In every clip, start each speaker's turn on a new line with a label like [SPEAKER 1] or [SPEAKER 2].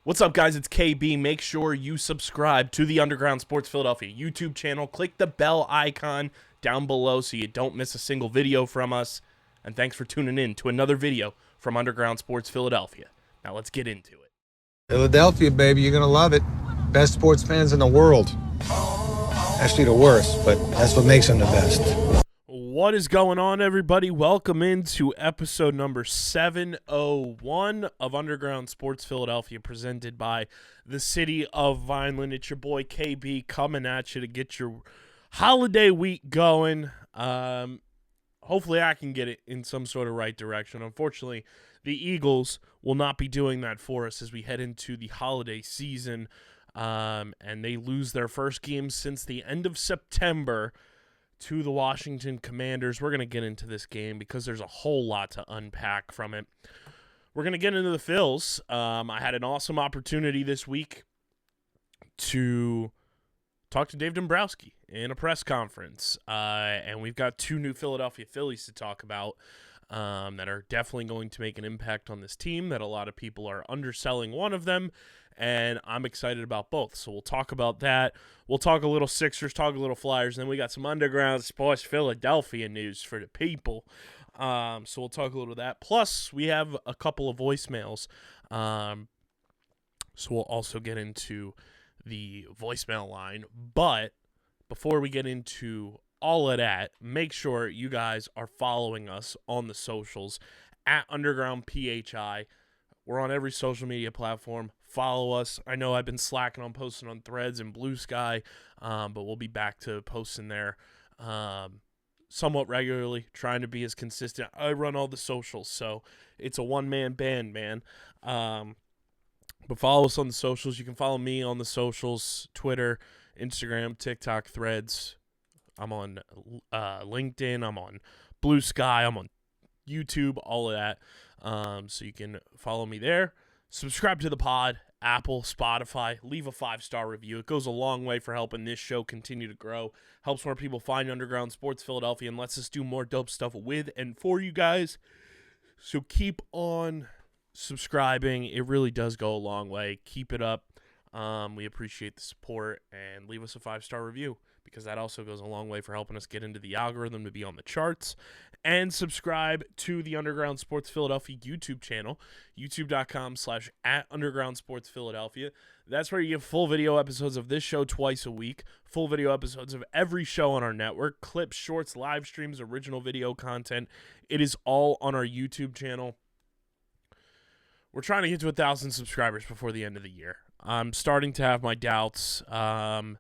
[SPEAKER 1] What's up, guys? It's KB. Make sure you subscribe to the Underground Sports Philadelphia YouTube channel. Click the bell icon down below so you don't miss a single video from us. And thanks for tuning in to another video from Underground Sports Philadelphia. Now let's get into it.
[SPEAKER 2] Philadelphia, baby, you're gonna love it. Best sports fans in the world. Actually, the worst, but that's what makes them the best.
[SPEAKER 1] What is going on, everybody? Welcome into episode number 701 of Underground Sports Philadelphia, presented by the city of Vineland. It's your boy KB coming at you to get your holiday week going. Hopefully I can get it in some sort of right direction. Unfortunately, the Eagles will not be doing that for us as we head into the holiday season, and they lose their first game since the end of September to the Washington Commanders. We're going to get into this game because there's a whole lot to unpack from it. We're going to get into the Phils. I had an awesome opportunity this week to talk to Dave Dombrowski in a press conference, and we've got two new Philadelphia Phillies to talk about that are definitely going to make an impact on this team, that a lot of people are underselling one of them, and I'm excited about both. So we'll talk about that. We'll talk a little Sixers, talk a little Flyers, and then we got some Underground Sports Philadelphia news for the people. So we'll talk a little of that. Plus, we have a couple of voicemails. So we'll also get into the voicemail line. But before we get into all of that, make sure you guys are following us on the socials at Underground PHI. We're on every social media platform. Follow us. I know I've been slacking on posting on Threads and Blue Sky, but we'll be back to posting there somewhat regularly, trying to be as consistent. I run all the socials, so it's a one-man band, man. But follow us on the socials. You can follow me on the socials, Twitter, Instagram, TikTok, Threads. I'm on LinkedIn. I'm on Blue Sky. I'm on YouTube, all of that. So you can follow me there. Subscribe to the pod, Apple, Spotify. Leave a 5-star review. It goes a long way for helping this show continue to grow. Helps more people find Underground Sports Philadelphia and lets us do more dope stuff with and for you guys. So keep on subscribing. It really does go a long way. Keep it up. We appreciate the support, and leave us a 5-star review, because that also goes a long way for helping us get into the algorithm to be on the charts. And subscribe to the Underground Sports Philadelphia YouTube channel, youtube.com/@undergroundsportsphiladelphia. That's where you get full video episodes of this show twice a week, full video episodes of every show on our network, clips, shorts, live streams, original video content. It is all on our YouTube channel. We're trying to get to 1,000 subscribers before the end of the year. I'm starting to have my doubts, but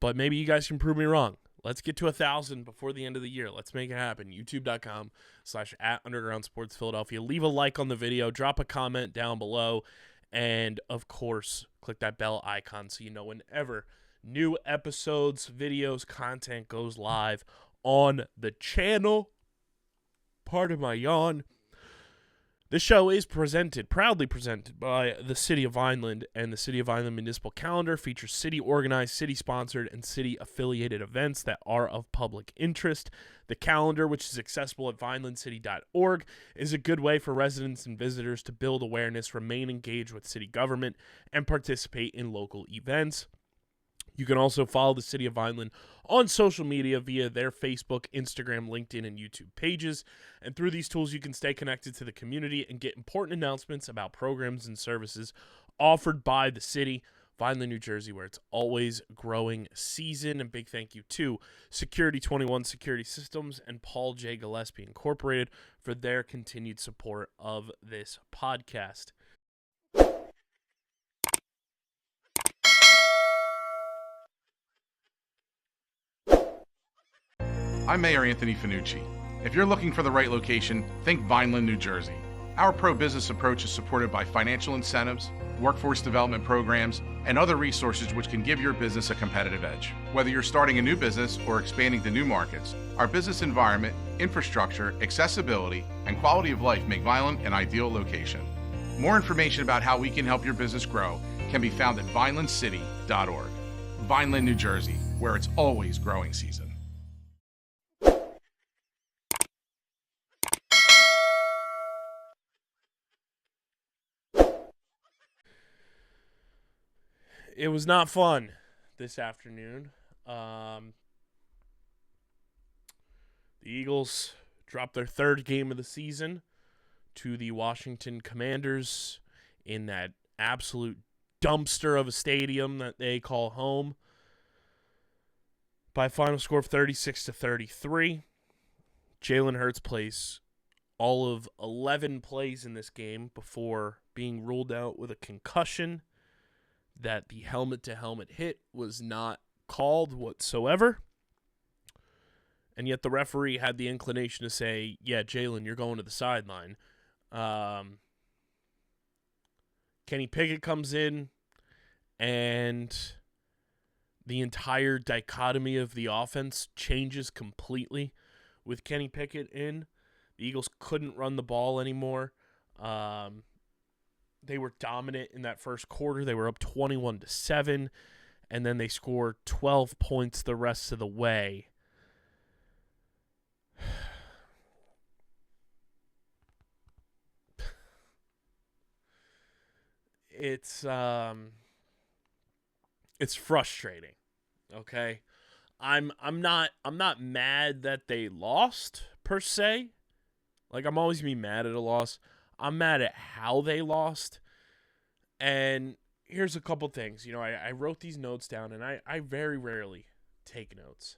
[SPEAKER 1] maybe you guys can prove me wrong. Let's get to 1,000 before the end of the year. Let's make it happen. youtube.com/@undergroundsportsphiladelphia. Leave a like on the video. Drop a comment down below. And, of course, click that bell icon so you know whenever new episodes, videos, content goes live on the channel. Pardon my yawn. This show is proudly presented by the City of Vineland, and the City of Vineland Municipal Calendar features city-organized, city-sponsored, and city-affiliated events that are of public interest. The calendar, which is accessible at vinelandcity.org, is a good way for residents and visitors to build awareness, remain engaged with city government, and participate in local events. You can also follow the City of Vineland on social media via their Facebook, Instagram, LinkedIn, and YouTube pages. And through these tools, you can stay connected to the community and get important announcements about programs and services offered by the city, Vineland, New Jersey, where it's always growing season. And big thank you to Security 21 Security Systems and Paul J. Gillespie Incorporated for their continued support of this podcast.
[SPEAKER 3] I'm Mayor Anthony Finucci. If you're looking for the right location, think Vineland, New Jersey. Our pro-business approach is supported by financial incentives, workforce development programs, and other resources which can give your business a competitive edge. Whether you're starting a new business or expanding to new markets, our business environment, infrastructure, accessibility, and quality of life make Vineland an ideal location. More information about how we can help your business grow can be found at vinelandcity.org. Vineland, New Jersey, where it's always growing season.
[SPEAKER 1] it was not fun this afternoon. The Eagles dropped their third game of the season to the Washington Commanders in that absolute dumpster of a stadium that they call home by a final score of 36-33. Jalen Hurts plays all of 11 plays in this game before being ruled out with a concussion. That the helmet-to-helmet hit was not called whatsoever. And yet the referee had the inclination to say, yeah, Jalen, you're going to the sideline. Kenny Pickett comes in, and the entire dichotomy of the offense changes completely with Kenny Pickett in. The Eagles couldn't run the ball anymore. They were dominant in that first quarter. They were up 21-7, and then they scored 12 points the rest of the way. It's frustrating. Okay? I'm not mad that they lost per se. Like, I'm always be mad at a loss. I'm mad at how they lost. And here's a couple things. You know, I wrote these notes down, and I very rarely take notes.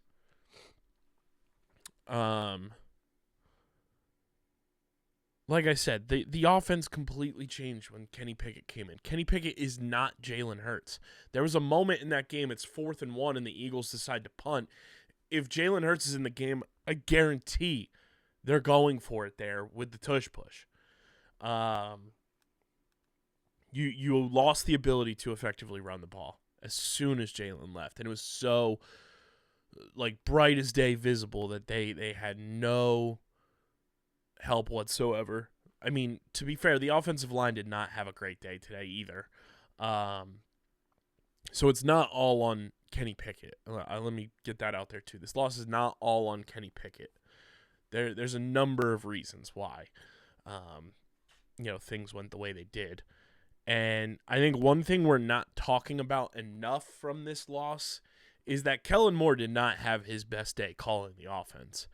[SPEAKER 1] Like I said, the offense completely changed when Kenny Pickett came in. Kenny Pickett is not Jalen Hurts. There was a moment in that game, it's 4th and 1, and the Eagles decide to punt. If Jalen Hurts is in the game, I guarantee they're going for it there with the tush push. You lost the ability to effectively run the ball as soon as Jalen left, and it was so like bright as day visible that they had no help whatsoever. I mean, to be fair, the offensive line did not have a great day today either. So it's not all on Kenny Pickett. Let me get that out there too. This loss is not all on Kenny Pickett. There's a number of reasons why things went the way they did. And I think one thing we're not talking about enough from this loss is that Kellen Moore did not have his best day calling the offense.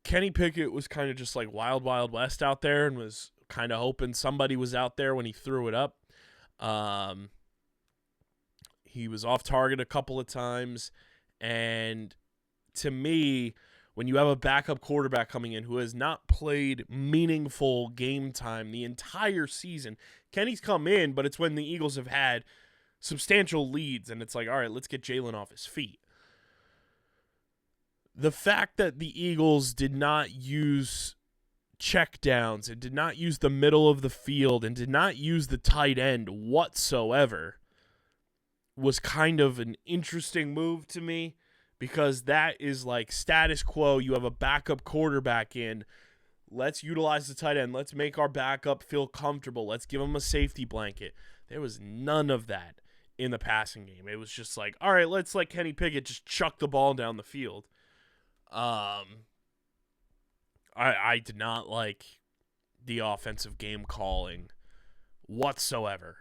[SPEAKER 1] Kenny Pickett was kind of just like wild, wild west out there and was kind of hoping somebody was out there when he threw it up. He was off target a couple of times. And to me, when you have a backup quarterback coming in who has not played meaningful game time the entire season, Kenny's come in, but it's when the Eagles have had substantial leads, and it's like, all right, let's get Jalen off his feet. The fact that the Eagles did not use checkdowns and did not use the middle of the field and did not use the tight end whatsoever was kind of an interesting move to me, because that is like status quo. You have a backup quarterback in. Let's utilize the tight end. Let's make our backup feel comfortable. Let's give him a safety blanket. There was none of that in the passing game. It was just like, all right, let's let Kenny Pickett just chuck the ball down the field. I did not like the offensive game calling whatsoever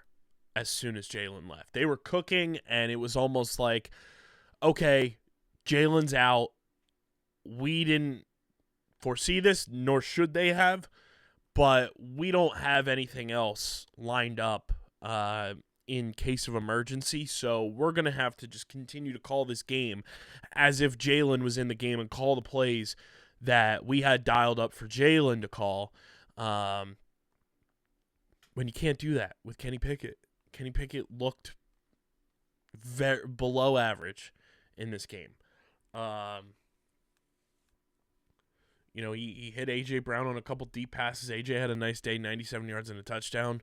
[SPEAKER 1] as soon as Jalen left. They were cooking, and it was almost like, okay, Jalen's out. We didn't foresee this, nor should they have, but we don't have anything else lined up in case of emergency, so we're going to have to just continue to call this game as if Jalen was in the game and call the plays that we had dialed up for Jalen to call, when you can't do that with Kenny Pickett. Kenny Pickett looked very below average in this game. He hit A.J. Brown on a couple deep passes. A.J. had a nice day, 97 yards and a touchdown.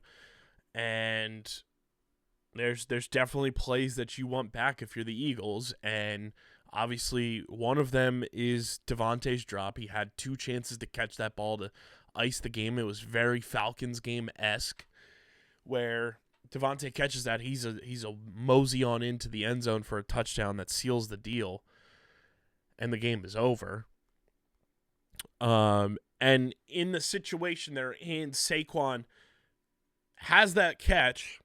[SPEAKER 1] And there's definitely plays that you want back if you're the Eagles. And obviously one of them is Devontae's drop. He had 2 chances to catch that ball to ice the game. It was very Falcons game-esque, where Devontae catches that. He's a mosey on into the end zone for a touchdown that seals the deal, and the game is over. And in the situation they're in, Saquon has that catch.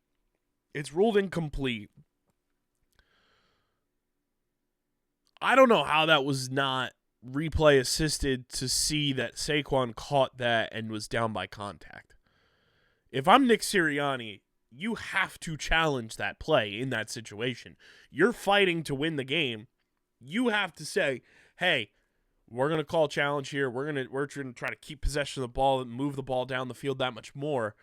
[SPEAKER 1] It's ruled incomplete. I don't know how that was not replay assisted to see that Saquon caught that and was down by contact. If I'm Nick Sirianni, you have to challenge that play in that situation. You're fighting to win the game. You have to say, hey, we're going to call challenge here. We're going to try to keep possession of the ball and move the ball down the field that much more.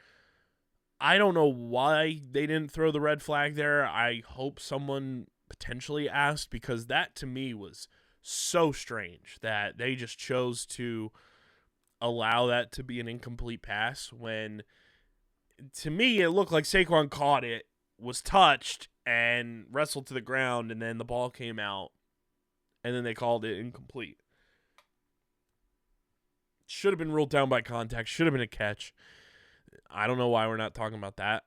[SPEAKER 1] I don't know why they didn't throw the red flag there. I hope someone potentially asked, because that to me was so strange that they just chose to allow that to be an incomplete pass when, to me, it looked like Saquon caught it, was touched, and wrestled to the ground, and then the ball came out, and then they called it incomplete. Should have been ruled down by contact. Should have been a catch. I don't know why we're not talking about that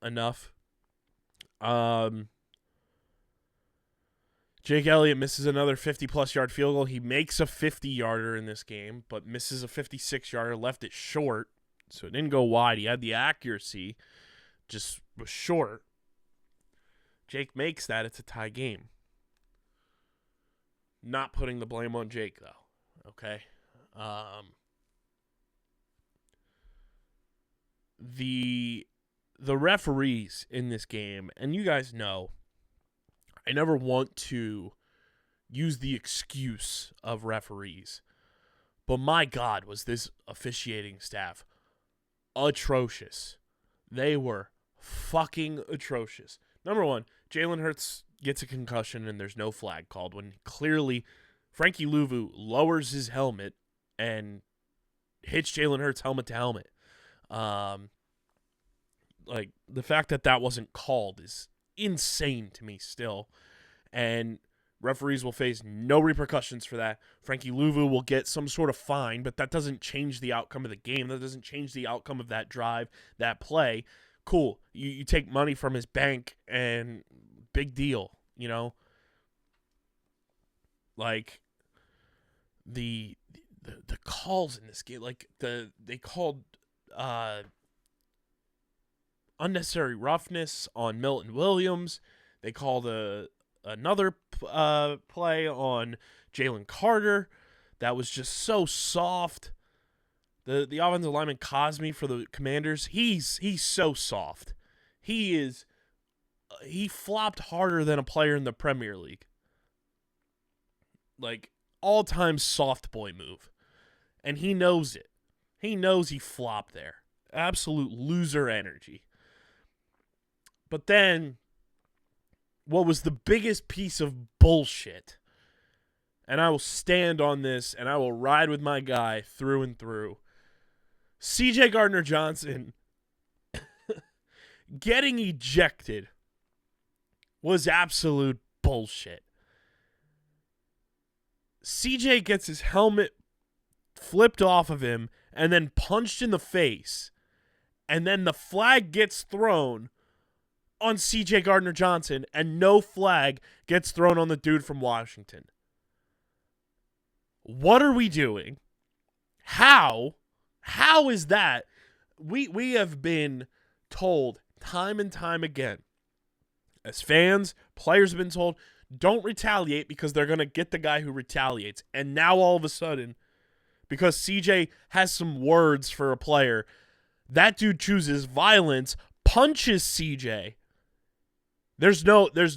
[SPEAKER 1] enough. Jake Elliott misses another 50-plus yard field goal. He makes a 50-yarder in this game, but misses a 56-yarder, left it short, so it didn't go wide. He had the accuracy, just was short. Jake makes that. It's a tie game. Not putting the blame on Jake, though, okay? The referees in this game, and you guys know, I never want to use the excuse of referees, but my God, was this officiating staff atrocious. They were fucking atrocious. Number one, Jalen Hurts gets a concussion and there's no flag called when clearly Frankie Louvu lowers his helmet and hits Jalen Hurts helmet to helmet. Like, the fact that wasn't called is insane to me still. And referees will face no repercussions for that. Frankie Louvu will get some sort of fine, but that doesn't change the outcome of the game. That doesn't change the outcome of that drive, that play. Cool. You take money from his bank and big deal, you know? Like, the calls in this game, like they called unnecessary roughness on Milton Williams. They called another play on Jalen Carter that was just so soft. The offensive lineman Cosme for the Commanders, he's so soft. He flopped harder than a player in the Premier League. Like, all-time soft boy move. And he knows it. He knows he flopped there. Absolute loser energy. But then, what was the biggest piece of bullshit, and I will stand on this, and I will ride with my guy through and through, C.J. Gardner-Johnson getting ejected was absolute bullshit. CJ gets his helmet flipped off of him and then punched in the face. And then the flag gets thrown on CJ Gardner-Johnson and no flag gets thrown on the dude from Washington. What are we doing? How is that? We have been told time and time again, as fans, players have been told, don't retaliate because they're going to get the guy who retaliates. And now all of a sudden, because CJ has some words for a player, that dude chooses violence, punches CJ. There's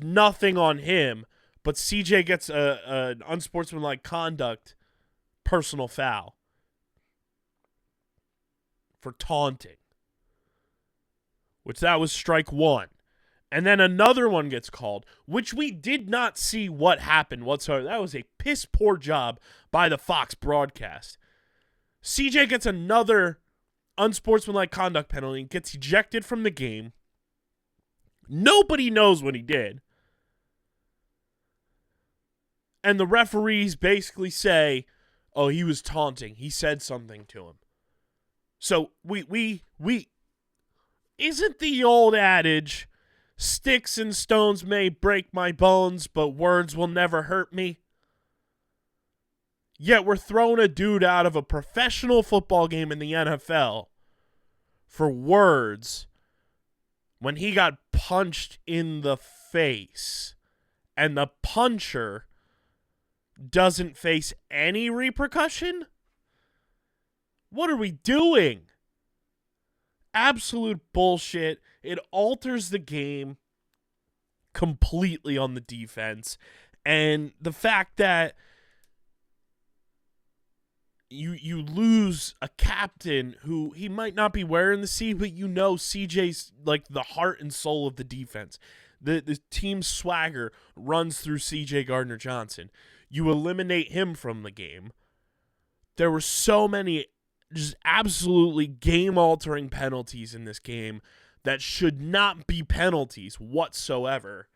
[SPEAKER 1] nothing on him, but CJ gets an unsportsmanlike conduct personal foul for taunting, which that was strike one. And then another one gets called, which we did not see what happened whatsoever. That was a piss poor job by the Fox broadcast. CJ gets another unsportsmanlike conduct penalty and gets ejected from the game. Nobody knows what he did. And the referees basically say, oh, he was taunting. He said something to him. So we isn't the old adage, sticks and stones may break my bones, but words will never hurt me? Yet we're throwing a dude out of a professional football game in the NFL for words when he got punched in the face. And the puncher doesn't face any repercussion? What are we doing? Absolute bullshit. It alters the game completely on the defense. And the fact that you lose a captain who he might not be wearing the C, but you know CJ's like the heart and soul of the defense. The team's swagger runs through CJ Gardner-Johnson. You eliminate him from the game. There were so many just absolutely game-altering penalties in this game that should not be penalties whatsoever.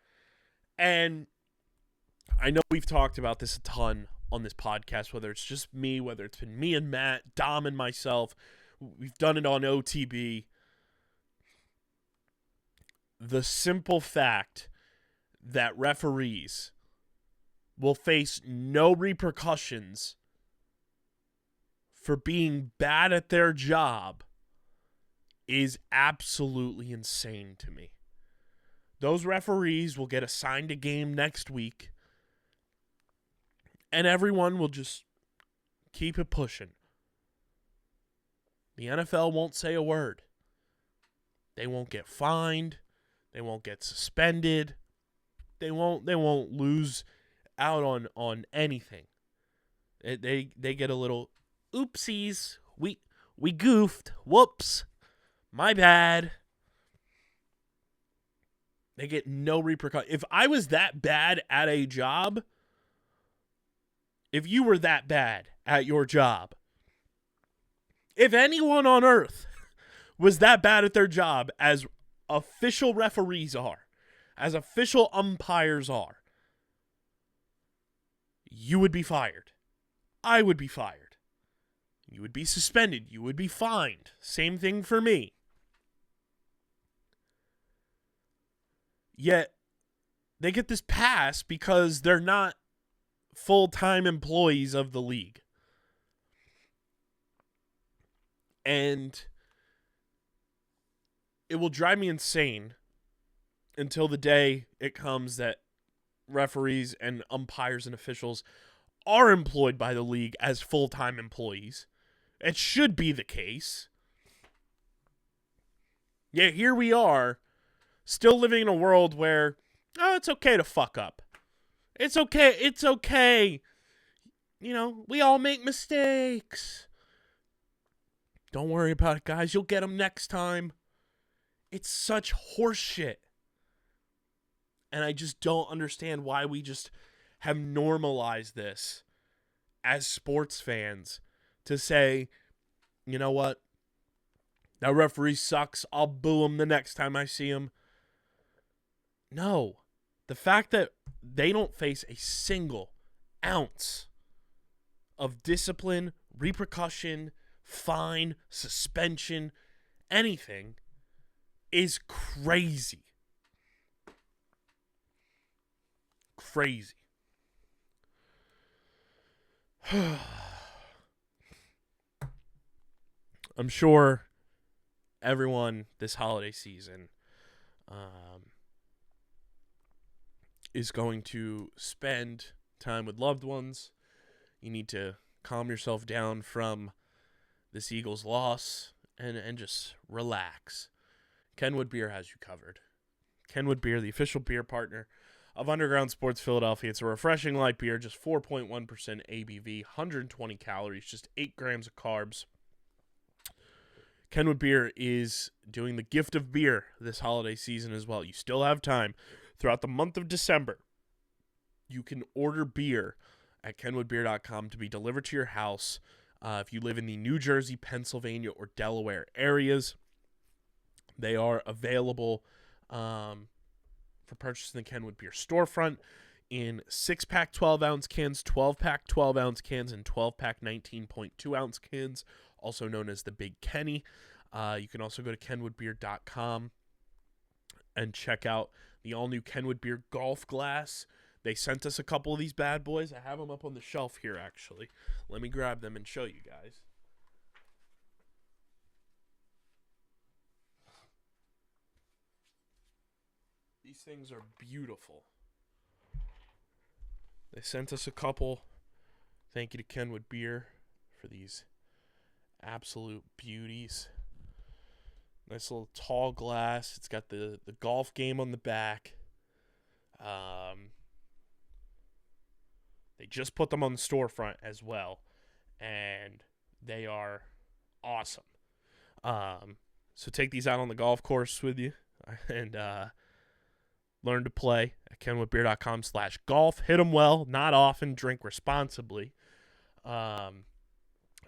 [SPEAKER 1] And I know we've talked about this a ton on this podcast, whether it's just me, whether it's been me and Matt, Dom and myself. We've done it on OTB. The simple fact that referees will face no repercussions for being bad at their job is absolutely insane to me. Those referees will get assigned a game next week, and everyone will just keep it pushing. The NFL won't say a word. They won't get fined. They won't get suspended. They won't lose out on anything. They get a little oopsies. We goofed. Whoops. My bad. They get no repercussion. If I was that bad at a job, if you were that bad at your job, if anyone on earth was that bad at their job as official referees are, as official umpires are, you would be fired. I would be fired. You would be suspended. You would be fined. Same thing for me. Yet, they get this pass because they're not full-time employees of the league. And it will drive me insane until the day it comes that referees and umpires and officials are employed by the league as full-time employees. It should be the case. Yet here we are, still living in a world where, oh, it's okay to fuck up. It's okay. You know, we all make mistakes. Don't worry about it, guys. You'll get them next time. It's such horseshit. And I just don't understand why we just have normalized this as sports fans to say, you know what? That referee sucks. I'll boo him the next time I see him. No. The fact that they don't face a single ounce of discipline, repercussion, fine, suspension, anything is crazy. Crazy. I'm sure everyone this holiday season is going to spend time with loved ones. You need to calm yourself down from this Eagles loss and just relax. Kenwood Beer has you covered. Kenwood Beer, the official beer partner of Underground Sports Philadelphia. It's a refreshing light beer, just 4.1% ABV, 120 calories, just 8 grams of carbs. Kenwood Beer is doing the gift of beer this holiday season as well. You still have time throughout the month of December. You can order beer at kenwoodbeer.com to be delivered to your house if you live in the New Jersey, Pennsylvania, or Delaware areas. They are available for purchase in the Kenwood Beer storefront in 6-pack 12-ounce cans, 12-pack 12-ounce cans, and 12-pack 19.2-ounce cans, also known as the Big Kenny. You can also go to kenwoodbeer.com and check out the all-new Kenwood Beer golf glass. They sent us a couple of these bad boys. I have them up on the shelf here, actually. Let me grab them and show you guys. These things are beautiful. They sent us a couple Thank you to Kenwood Beer for these absolute beauties. Nice little tall glass. It's got the golf game on the back. They just put them on the storefront as well, and they are awesome. So take these out on the golf course with you and learn to play at kenwoodbeer.com/golf. Hit them well, not often, drink responsibly.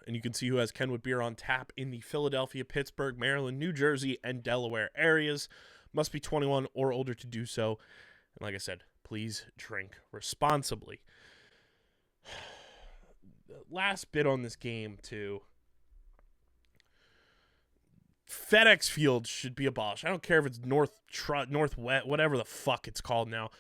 [SPEAKER 1] And you can see who has Kenwood Beer on tap in the Philadelphia, Pittsburgh, Maryland, New Jersey, and Delaware areas. Must be 21 or older to do so. And like I said, please drink responsibly. Last bit on this game, too. FedEx Field should be abolished. I don't care if it's Northwest, whatever the fuck it's called now.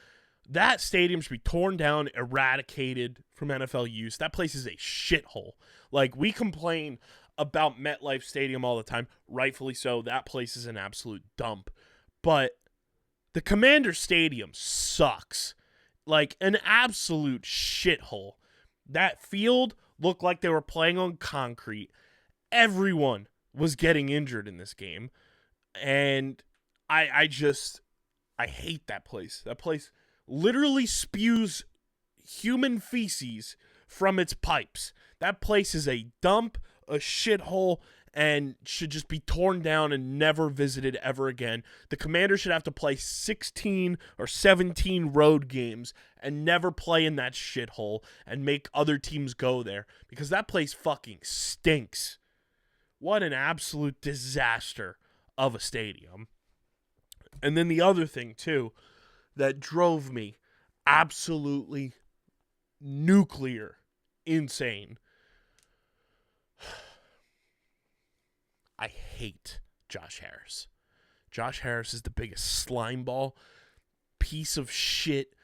[SPEAKER 1] That stadium should be torn down, eradicated from NFL use. That place is a shithole. Like, we complain about MetLife Stadium all the time. Rightfully so. That place is an absolute dump. But the Commander Stadium sucks. Like, an absolute shithole. That field looked like they were playing on concrete. Everyone was getting injured in this game. And I hate that place. That place literally spews human feces from its pipes. That place is a dump, a shithole, and should just be torn down and never visited ever again. The Commanders should have to play 16 or 17 road games and never play in that shithole and make other teams go there because that place fucking stinks. What an absolute disaster of a stadium. And then the other thing, too, that drove me absolutely nuclear insane. I hate Josh Harris. Josh Harris is the biggest slimeball, piece of shit,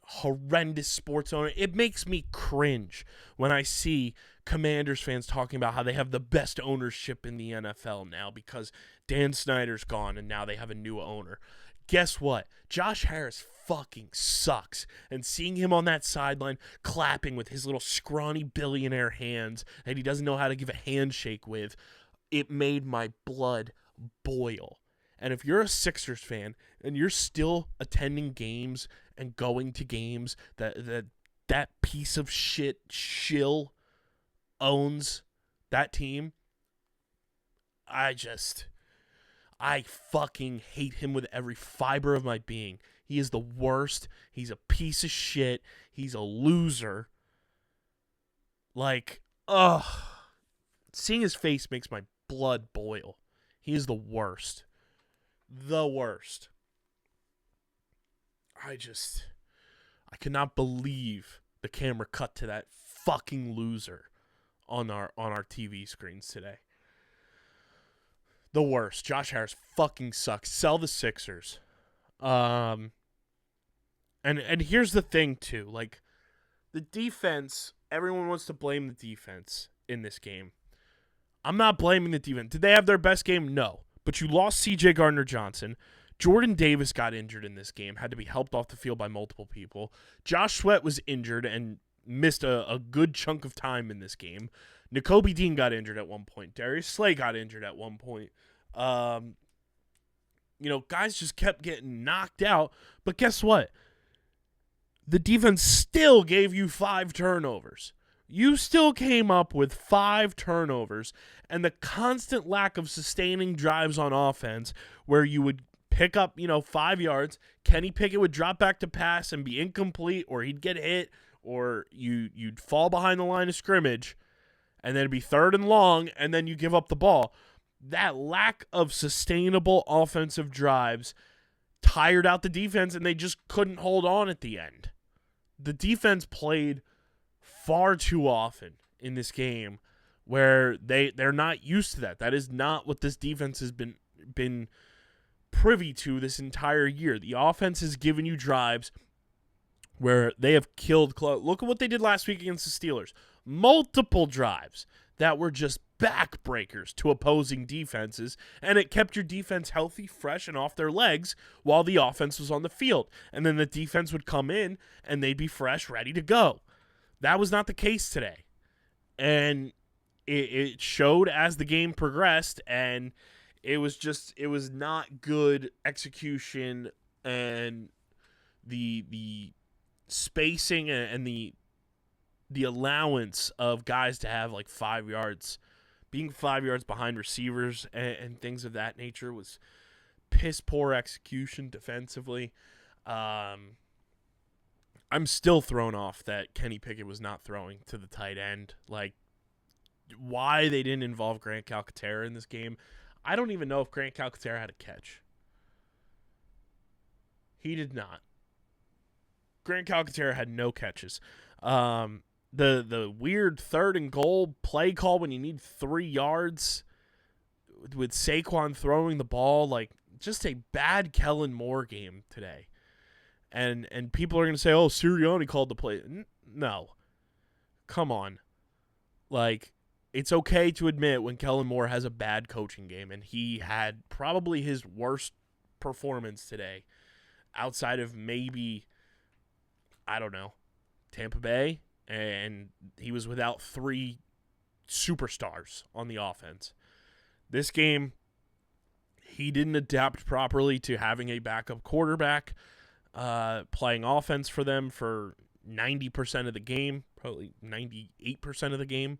[SPEAKER 1] horrendous sports owner. It makes me cringe when I see Commanders fans talking about how they have the best ownership in the NFL now because Dan Snyder's gone and now they have a new owner. Guess what? Josh Harris fucking sucks. And seeing him on that sideline clapping with his little scrawny billionaire hands that he doesn't know how to give a handshake with, it made my blood boil. And if you're a Sixers fan and you're still attending games and going to games that piece of shit shill owns that team, I fucking hate him with every fiber of my being. He is the worst. He's a piece of shit. He's a loser. Like, ugh. Seeing his face makes my blood boil. He is the worst. The worst. I cannot believe the camera cut to that fucking loser on our TV screens today. The worst. Josh Harris fucking sucks. Sell the Sixers. And here's the thing too. Like, the defense, everyone wants to blame the defense in this game. I'm not blaming the defense. Did they have their best game? No. But you lost C.J. Gardner-Johnson. Jordan Davis got injured in this game, had to be helped off the field by multiple people. Josh Sweat was injured and missed a good chunk of time in this game. Nakobe Dean got injured at one point. Darius Slay got injured at one point. Guys just kept getting knocked out. But guess what? The defense still gave you 5 turnovers. You still came up with 5 turnovers, and the constant lack of sustaining drives on offense where you would pick up, 5 yards, Kenny Pickett would drop back to pass and be incomplete, or he'd get hit, or you'd fall behind the line of scrimmage, and then it'd be 3rd and long, and then you give up the ball. That lack of sustainable offensive drives tired out the defense, and they just couldn't hold on at the end. The defense played far too often in this game where they're not used to that. That is not what this defense has been privy to this entire year. The offense has given you drives where they have killed. Look at what they did last week against the Steelers. Multiple drives that were just backbreakers to opposing defenses, and it kept your defense healthy, fresh, and off their legs while the offense was on the field. And then the defense would come in, and they'd be fresh, ready to go. That was not the case today. And it showed as the game progressed, and it was not good execution, and the spacing and the allowance of guys to have like 5 yards, being 5 yards behind receivers and things of that nature was piss poor execution defensively. I'm still thrown off that Kenny Pickett was not throwing to the tight end. Like, why they didn't involve Grant Calcaterra in this game, I don't even know if Grant Calcaterra had a catch. He did not. Grant Calcaterra had no catches. The weird 3rd and goal play call when you need 3 yards with Saquon throwing the ball, like, just a bad Kellen Moore game today. And people are going to say, oh, Sirianni called the play. No. Come on. Like, it's okay to admit when Kellen Moore has a bad coaching game, and he had probably his worst performance today outside of maybe, I don't know, Tampa Bay, and he was without 3 superstars on the offense. This game, he didn't adapt properly to having a backup quarterback playing offense for them for 90% of the game, probably 98% of the game.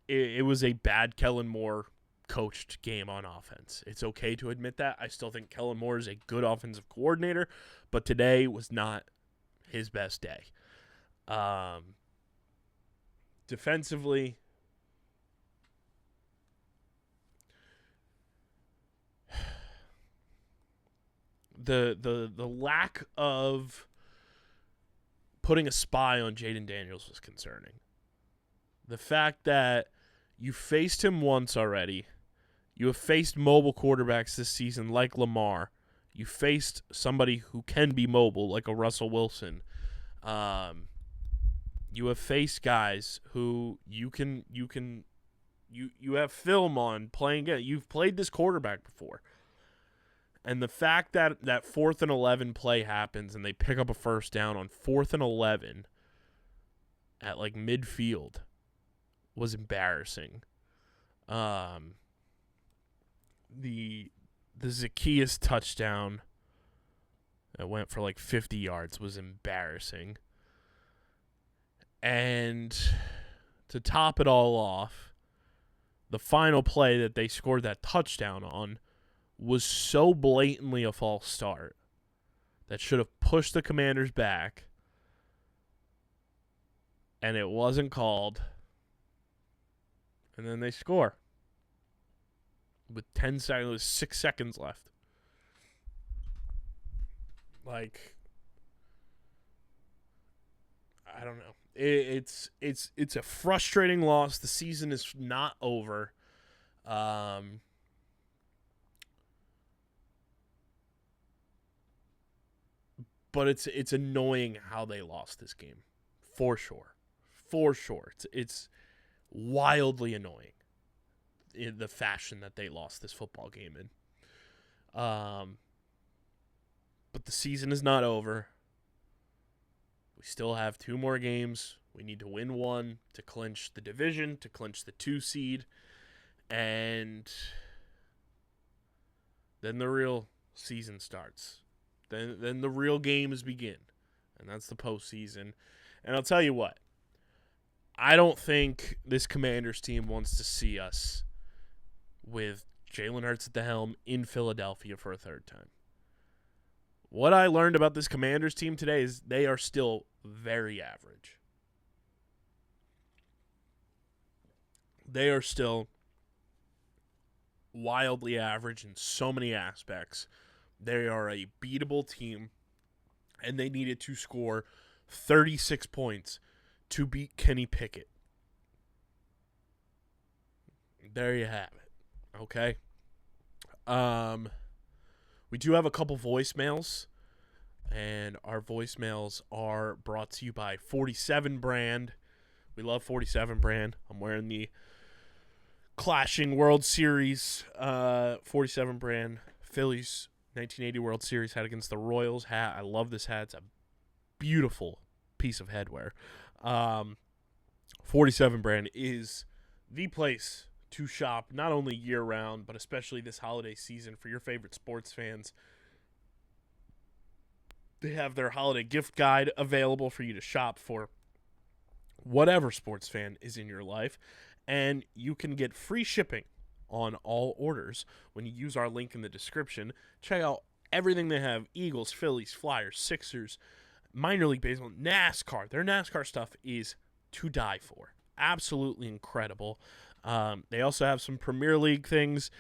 [SPEAKER 1] It was a bad Kellen Moore coached game on offense. It's okay to admit that. I still think Kellen Moore is a good offensive coordinator, but today was not his best day. Defensively, the lack of putting a spy on Jaden Daniels was concerning. The fact that you faced him once already, you have faced mobile quarterbacks this season like Lamar. You faced somebody who can be mobile like a Russell Wilson. You have faced guys who you have film on playing. You've played this quarterback before. And the fact that 4th and 11 play happens and they pick up a first down on 4th and 11 at like midfield was embarrassing. The Zacchaeus touchdown that went for like 50 yards was embarrassing. And to top it all off, the final play that they scored that touchdown on was so blatantly a false start that should have pushed the Commanders back, and it wasn't called. And then they score with 6 seconds left. Like, I don't know. It's a frustrating loss. The season is not over. But it's annoying how they lost this game, for sure. It's wildly annoying in the fashion that they lost this football game in. But the season is not over. We still have 2 more games. We need to win 1 to clinch the division, to clinch the 2 seed, and then the real season starts. Then the real games begin, and that's the postseason. And I'll tell you what, I don't think this Commanders team wants to see us with Jalen Hurts at the helm in Philadelphia for a 3rd time. What I learned about this Commanders team today is they are still very average. They are still wildly average in so many aspects. They are a beatable team, and they needed to score 36 points to beat Kenny Pickett. There you have it. Okay? We do have a couple voicemails, and our voicemails are brought to you by 47 brand. We love 47 brand. I'm wearing the Clashing World Series 47 brand Phillies 1980 World Series hat against the Royals hat. I love this hat. It's a beautiful piece of headwear. 47 brand is the place to shop, not only year-round, but especially this holiday season for your favorite sports fans. They have their holiday gift guide available for you to shop for whatever sports fan is in your life, and you can get free shipping on all orders when you use our link in the description. Check out everything they have: Eagles, Phillies, Flyers, Sixers, minor league baseball, NASCAR. Their NASCAR stuff is to die for. Absolutely incredible. They also have some Premier League things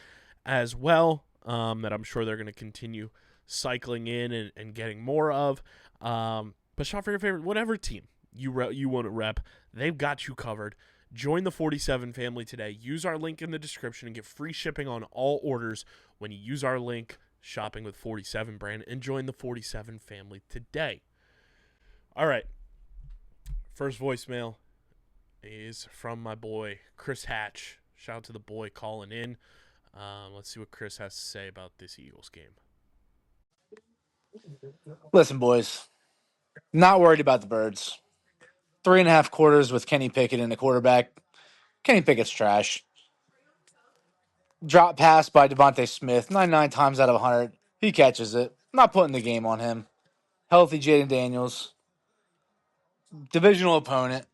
[SPEAKER 1] as well that I'm sure they're going to continue cycling in and getting more of. But shop for your favorite, whatever team you want to rep. They've got you covered. Join the 47 family today. Use our link in the description and get free shipping on all orders when you use our link, shopping with 47 brand, and join the 47 family today. All right. First voicemail is from my boy, Chris Hatch. Shout out to the boy calling in. Let's see what Chris has to say about this Eagles game.
[SPEAKER 4] Listen, boys, not worried about the Birds. 3.5 quarters with Kenny Pickett in the quarterback. Kenny Pickett's trash. Drop pass by Devontae Smith, 99 times out of 100. He catches it. Not putting the game on him. Healthy Jaden Daniels. Divisional opponent.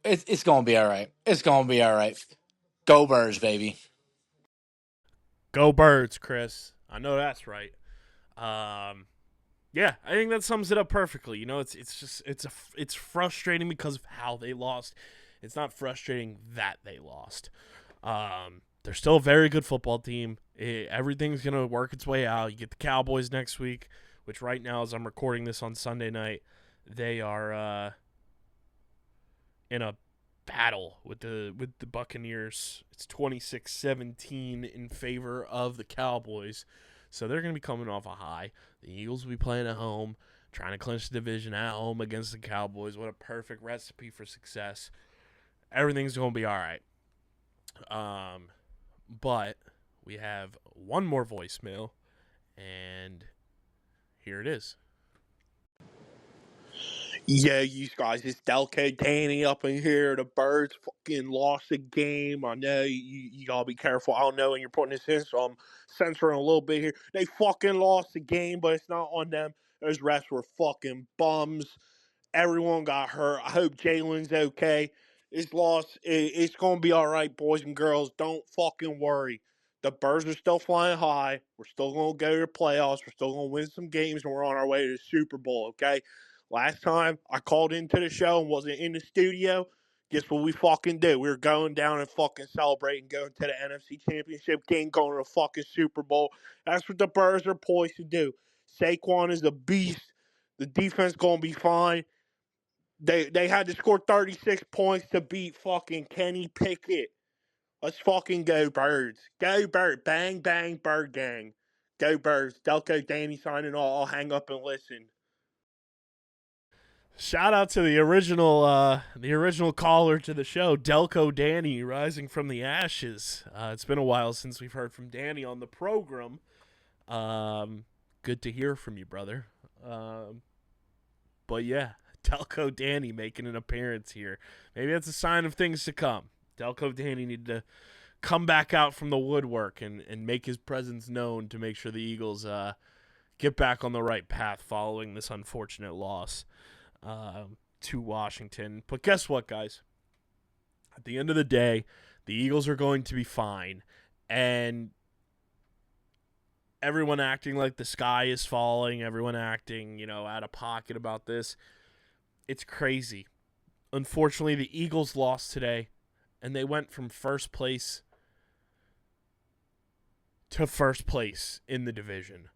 [SPEAKER 4] It's going to be all right. It's going to be all right. Go Birds, baby.
[SPEAKER 1] Go Birds, Chris. I know that's right. Yeah, I think that sums it up perfectly. You know, it's frustrating because of how they lost. It's not frustrating that they lost. They're still a very good football team. Everything's gonna work its way out. You get the Cowboys next week, which right now, as I'm recording this on Sunday night, they are in a battle with the Buccaneers. It's 26-17 in favor of the Cowboys. So they're going to be coming off a high. The Eagles will be playing at home, trying to clinch the division at home against the Cowboys. What a perfect recipe for success. Everything's going to be all right. But we have one more voicemail, and here it is.
[SPEAKER 5] Yeah, you guys, it's Delco Danny up in here. The Birds fucking lost the game. I know you gotta be careful. I don't know when you're putting this in, so I'm censoring a little bit here. They fucking lost the game, but it's not on them. Those refs were fucking bums. Everyone got hurt. I hope Jalen's okay. It's gonna be all right, boys and girls. Don't fucking worry. The Birds are still flying high. We're still gonna go to the playoffs. We're still gonna win some games, and we're on our way to the Super Bowl. Okay. Last time I called into the show and wasn't in the studio, guess what we fucking did? We were going down and fucking celebrating, going to the NFC Championship game, going to the fucking Super Bowl. That's what the Birds are poised to do. Saquon is a beast. The defense going to be fine. They had to score 36 points to beat fucking Kenny Pickett. Let's fucking go Birds. Go Birds. Bang, bang, Bird gang. Go Birds. Delco Danny signing off. I'll hang up and listen.
[SPEAKER 1] Shout out to the original caller to the show, Delco Danny, rising from the ashes. It's been a while since we've heard from Danny on the program. Good to hear from you, brother. But yeah, Delco Danny making an appearance here. Maybe that's a sign of things to come. Delco Danny needed to come back out from the woodwork and make his presence known to make sure the Eagles get back on the right path following this unfortunate loss to Washington. But guess what, guys? At the end of the day, the Eagles are going to be fine. And everyone acting like the sky is falling, everyone acting, out of pocket about this. It's crazy. Unfortunately, the Eagles lost today, and they went from first place to first place in the division.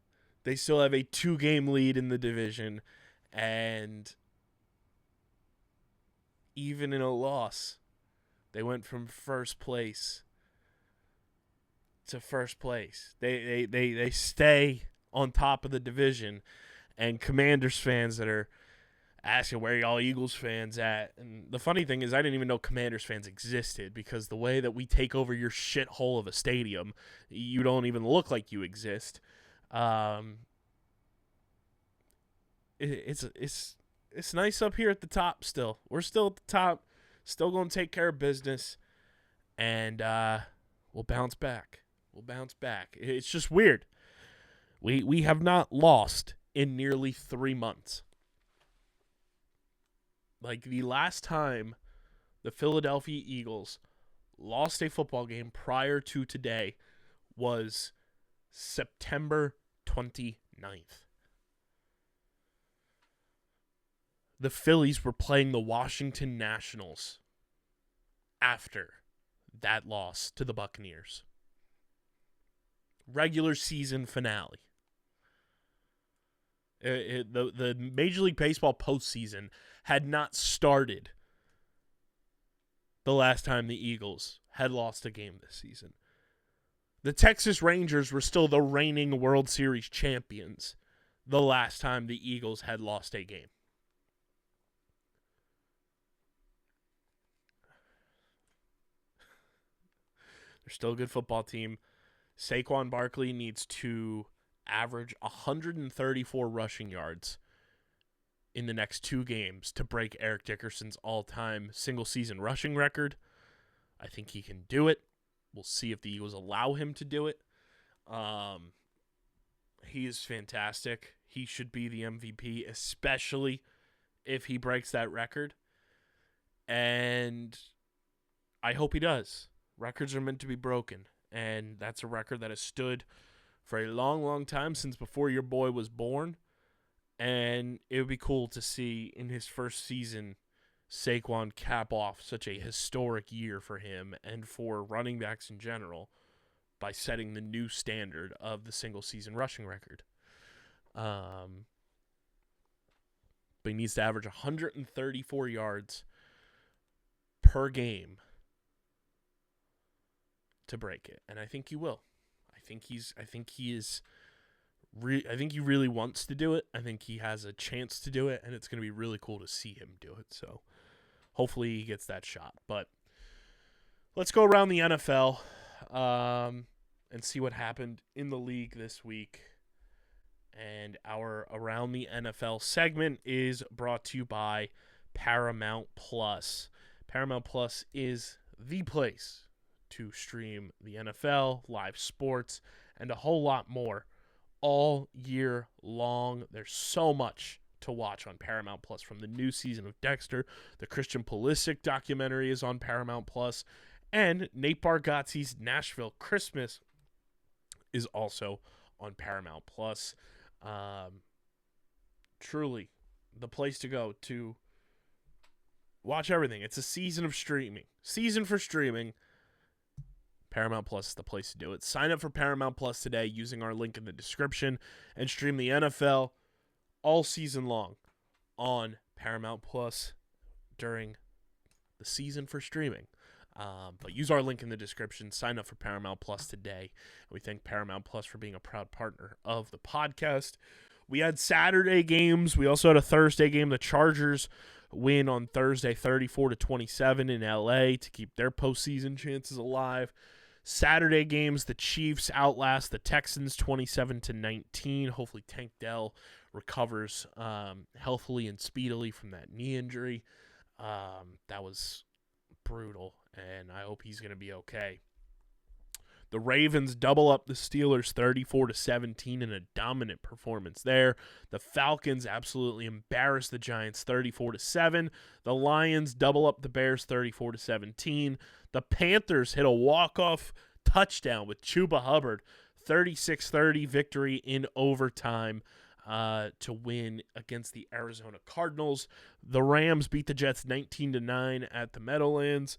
[SPEAKER 1] They still have a 2-game lead in the division, and even in a loss, they went from first place to first place. They stay on top of the division, and Commanders fans that are asking where y'all Eagles fans at. And the funny thing is I didn't even know Commanders fans existed, because the way that we take over your shithole of a stadium, you don't even look like you exist. It's It's nice up here at the top still. We're still at the top. Still going to take care of business. And we'll bounce back. We'll bounce back. It's just weird. We have not lost in nearly 3 months. Like, the last time the Philadelphia Eagles lost a football game prior to today was September 29th. The Phillies were playing the Washington Nationals after that loss to the Buccaneers. Regular season finale. The Major League Baseball postseason had not started the last time the Eagles had lost a game this season. The Texas Rangers were still the reigning World Series champions the last time the Eagles had lost a game. They're still a good football team. Saquon Barkley needs to average 134 rushing yards in the next 2 games to break Eric Dickerson's all-time single-season rushing record. I think he can do it. We'll see if the Eagles allow him to do it. He is fantastic. He should be the MVP, especially if he breaks that record. And I hope he does. Records are meant to be broken, and that's a record that has stood for a long, long time, since before your boy was born. And it would be cool to see in his first season Saquon cap off such a historic year for him and for running backs in general by setting the new standard of the single-season rushing record. But he needs to average 134 yards per game to break it, and I think he will. I think he really wants to do it. I think he has a chance to do it, and it's going to be really cool to see him do it. So hopefully he gets that shot. But let's go around the NFL and see what happened in the league this week. And our Around the NFL segment is brought to you by Paramount Plus. Paramount Plus is the place to stream the NFL, live sports, and a whole lot more all year long. There's so much to watch on Paramount Plus, from the new season of Dexter. The Christian Pulisic documentary is on Paramount Plus, and Nate Bargatze's Nashville Christmas is also on Paramount Plus. Truly the place to go to watch everything. It's a season of streaming. Season for streaming. Paramount Plus is the place to do it. Sign up for Paramount Plus today using our link in the description and stream the NFL all season long on Paramount Plus during the season for streaming. But use our link in the description. Sign up for Paramount Plus today. We thank Paramount Plus for being a proud partner of the podcast. We had Saturday games. We also had a Thursday game. The Chargers win on Thursday 34-27 in LA to keep their postseason chances alive. Saturday games, the Chiefs outlast the Texans 27-19. Hopefully Tank Dell recovers healthily and speedily from that knee injury. That was brutal, and I hope he's going to be okay. The Ravens double up the Steelers 34-17 in a dominant performance there. The Falcons absolutely embarrass the Giants 34-7. The Lions double up the Bears 34-17. The Panthers hit a walk-off touchdown with Chuba Hubbard, 36-30 victory in overtime to win against the Arizona Cardinals. The Rams beat the Jets 19-9 at the Meadowlands.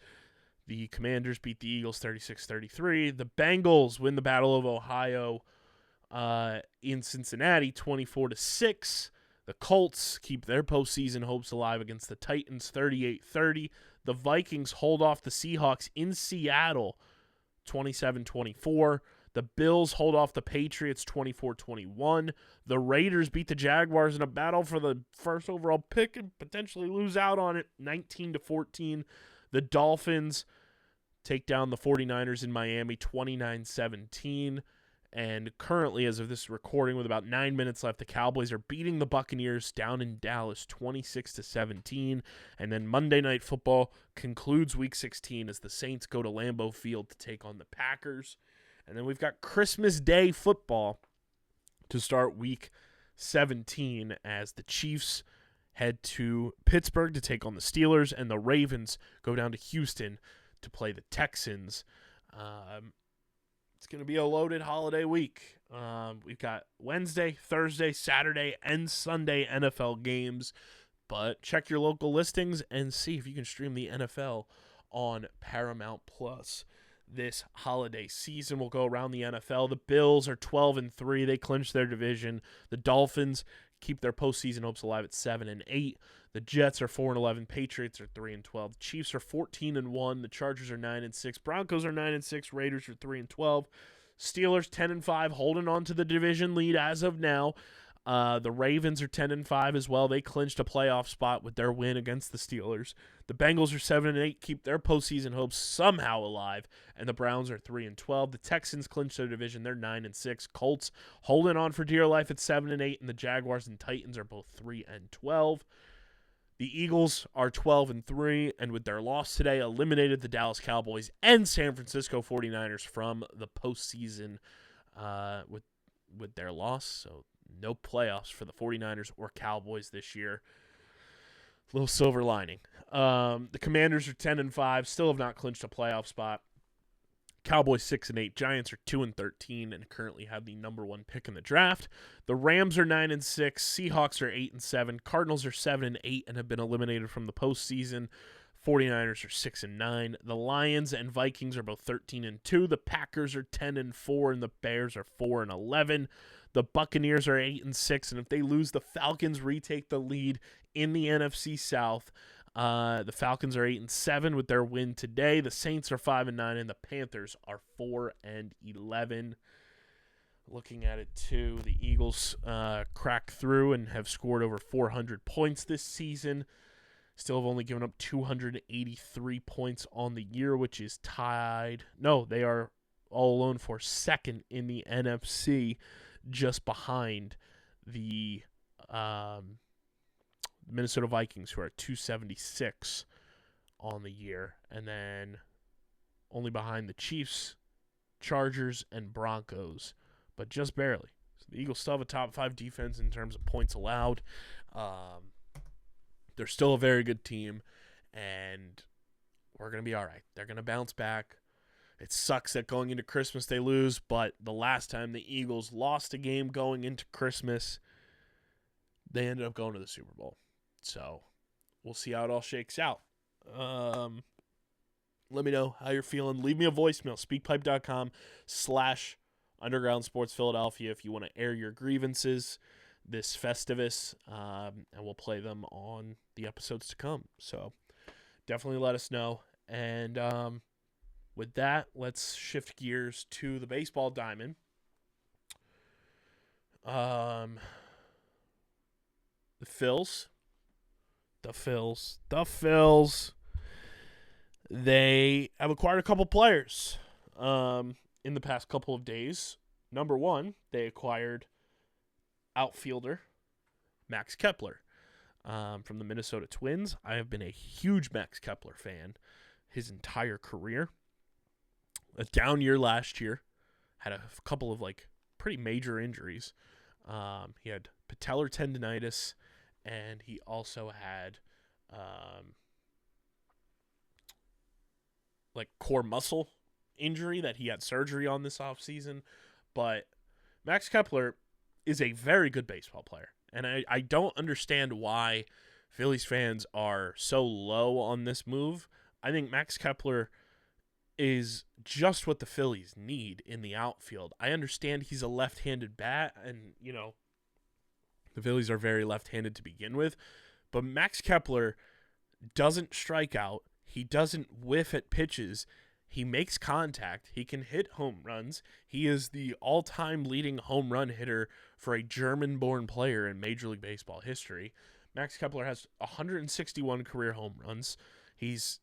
[SPEAKER 1] The Commanders beat the Eagles 36-33. The Bengals win the Battle of Ohio in Cincinnati 24-6. The Colts keep their postseason hopes alive against the Titans 38-30. The Vikings hold off the Seahawks in Seattle 27-24. The Bills hold off the Patriots 24-21. The Raiders beat the Jaguars in a battle for the first overall pick and potentially lose out on it 19-14. The Dolphins take down the 49ers in Miami 29-17. And currently, as of this recording, with about 9 minutes left, the Cowboys are beating the Buccaneers down in Dallas 26-17. And then Monday Night Football concludes Week 16 as the Saints go to Lambeau Field to take on the Packers. And then we've got Christmas Day football to start Week 17 as the Chiefs head to Pittsburgh to take on the Steelers, and the Ravens go down to Houston to play the Texans. It's going to be a loaded holiday week. We've got Wednesday, Thursday, Saturday, and Sunday NFL games. But check your local listings and see if you can stream the NFL on Paramount Plus. This holiday season will go around the NFL. The Bills are 12-3. They clinch their division. The Dolphins keep their postseason hopes alive at 7-8. The Jets are 4-11. Patriots are 3-12. The Chiefs are 14-1. The Chargers are 9-6. Broncos are 9-6. Raiders are 3-12. Steelers 10-5, holding on to the division lead as of now. The Ravens are 10-5 as well. They clinched a playoff spot with their win against the Steelers. The Bengals are 7-8, keep their postseason hopes somehow alive, and the Browns are 3-12. The Texans clinched their division. They're 9-6. Colts holding on for dear life at 7-8, and the Jaguars and Titans are both 3-12. The Eagles are 12-3, and with their loss today, eliminated the Dallas Cowboys and San Francisco 49ers from the postseason with their loss. So no playoffs for the 49ers or Cowboys this year. Little silver lining. The Commanders are 10-5, still have not clinched a playoff spot. Cowboys 6-8, Giants are 2-13, and currently have the number 1 pick in the draft. The Rams are 9-6, Seahawks are 8-7, Cardinals are 7-8 and have been eliminated from the postseason. 49ers are 6-9. The Lions and Vikings are both 13-2. The Packers are 10-4, and the Bears are 4-11. The Buccaneers are 8-6, and if they lose, the Falcons retake the lead in the NFC South. The Falcons are 8-7 with their win today. The Saints are 5-9, and the Panthers are 4-11. Looking at it too, the Eagles cracked through and have scored over 400 points this season. Still have only given up 283 points on the year, which is tied. No, they are all alone for second in the NFC, just behind the Minnesota Vikings, who are at 276 on the year, and then only behind the Chiefs, Chargers, and Broncos, but just barely. So the Eagles still have a top 5 defense in terms of points allowed. They're still a very good team, and we're going to be all right. They're going to bounce back. It sucks that going into Christmas they lose, but the last time the Eagles lost a game going into Christmas, they ended up going to the Super Bowl. So we'll see how it all shakes out. Let me know how you're feeling. Leave me a voicemail, speakpipe.com/undergroundsportsphiladelphia if you want to air your grievances this Festivus, and we'll play them on the episodes to come. So definitely let us know. And with that, let's shift gears to the baseball diamond. The Phils. They have acquired a couple players in the past couple of days. Number one, they acquired outfielder Max Kepler from the Minnesota Twins. I have been a huge Max Kepler fan his entire career. A down year last year. Had a couple of pretty major injuries. He had patellar tendonitis, and he also had core muscle injury that he had surgery on this offseason. But Max Kepler is a very good baseball player, and I don't understand why Phillies fans are so low on this move. I think Max Kepler is just what the Phillies need in the outfield. I understand he's a left-handed bat, and, the Phillies are very left-handed to begin with, but Max Kepler doesn't strike out. He doesn't whiff at pitches. He makes contact. He can hit home runs. He is the all-time leading home run hitter for a German-born player in Major League Baseball history. Max Kepler has 161 career home runs. He's